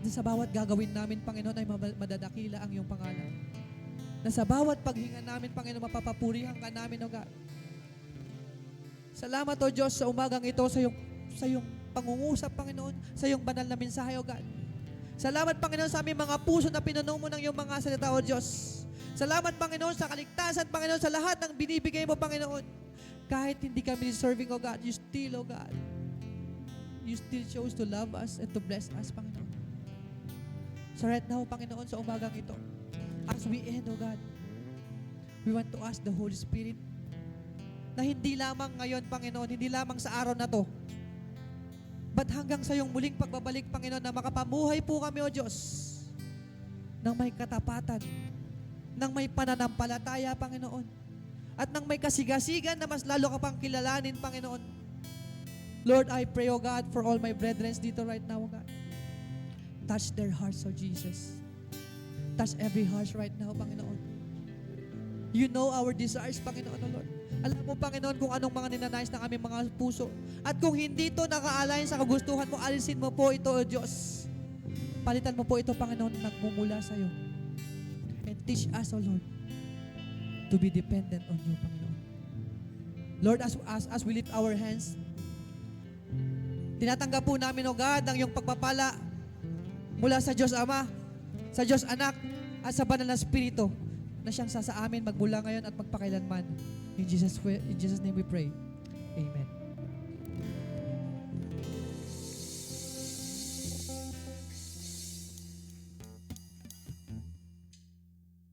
na sa bawat gagawin namin, Panginoon, ay madadakila ang iyong pangalan. Na sa bawat paghinga namin, Panginoon, mapapapurihan ka namin, O God. Salamat, O Diyos, sa umagang ito, sa iyong pangungusap, Panginoon, sa iyong banal na mensahe, O God. Salamat, Panginoon, sa aming mga puso na pinuno mo ng iyong mga salita, O Diyos. Salamat, Panginoon, sa kaligtasan, Panginoon, sa lahat ng binibigay mo, Panginoon. Kahit hindi kami deserving, O God, you still, O God, you still chose to love us and to bless us, Panginoon. So right now, Panginoon, sa umagang ito, as we end, O God, we want to ask the Holy Spirit na hindi lamang ngayon, Panginoon, hindi lamang sa araw na to, but hanggang sa iyong muling pagbabalik, Panginoon, na makapamuhay po kami, O Diyos, ng may katapatan, ng may pananampalataya, Panginoon, at ng may kasigasigan na mas lalo ka pang kilalanin, Panginoon. Lord, I pray, O God, for all my brethren dito right now, O God. Touch their hearts, O Jesus. Touch every heart right now, Panginoon. You know our desires, Panginoon, O Lord. Alam mo, Panginoon, kung anong mga ninanais ng aming mga puso. At kung hindi ito naka-align sa kagustuhan mo, alisin mo po ito, O Diyos. Palitan mo po ito, Panginoon, nagmumula sa iyo. And teach us, O Lord, to be dependent on you, Panginoon. Lord, as we lift our hands, tinatanggap po namin, O God, ang iyong pagpapala mula sa Diyos Ama, sa Diyos Anak, at sa Banal na Espiritu na siyang sa amin magmula ngayon at magpakailanman. In Jesus' name we pray. Amen.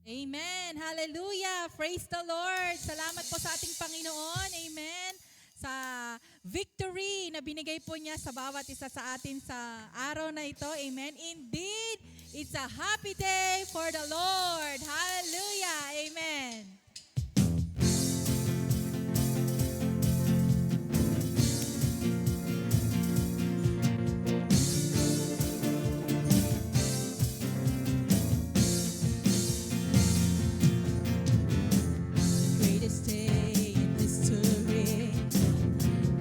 Amen. Hallelujah. Praise the Lord. Salamat po sa ating Panginoon. Amen. Sa victory na binigay po niya sa bawat isa sa atin sa araw na ito. Amen. Indeed, it's a happy day for the Lord. Hallelujah. Amen. Greatest day in history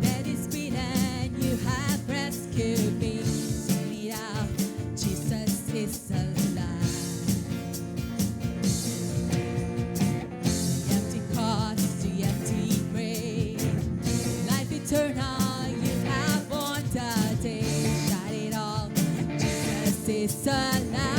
that is been and you have rescued me. Sing it out, Jesus is alive. The empty cross, the empty grave, life eternal, you have won the day. Shout it all, Jesus is alive.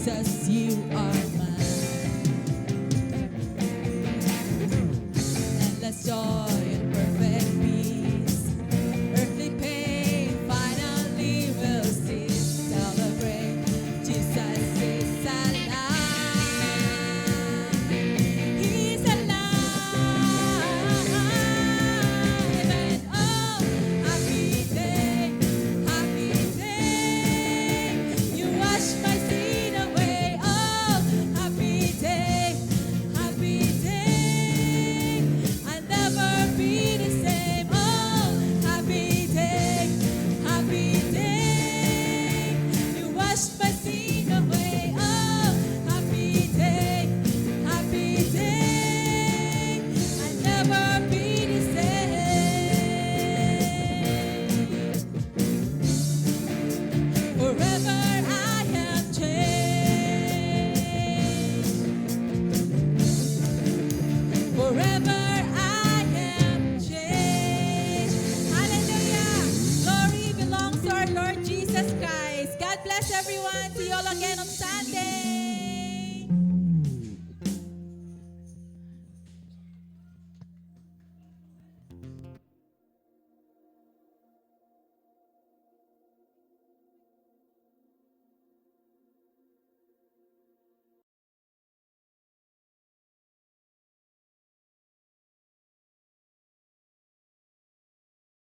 Jesus, you are mine. Endless joy and perfect peace. Earthly pain finally will cease. Celebrate, Jesus is alive. He's alive. And oh, happy day, happy day. You wash my sin away. Oh, happy day, happy day. I'll never be the same. Oh, happy day, happy day. You washed my sin away. Oh, happy day, happy day. I'll never be the same. Forever I am changed. Forever I am changed. Hallelujah. Glory belongs to our Lord Jesus Christ. God bless everyone. See you all again on Sunday.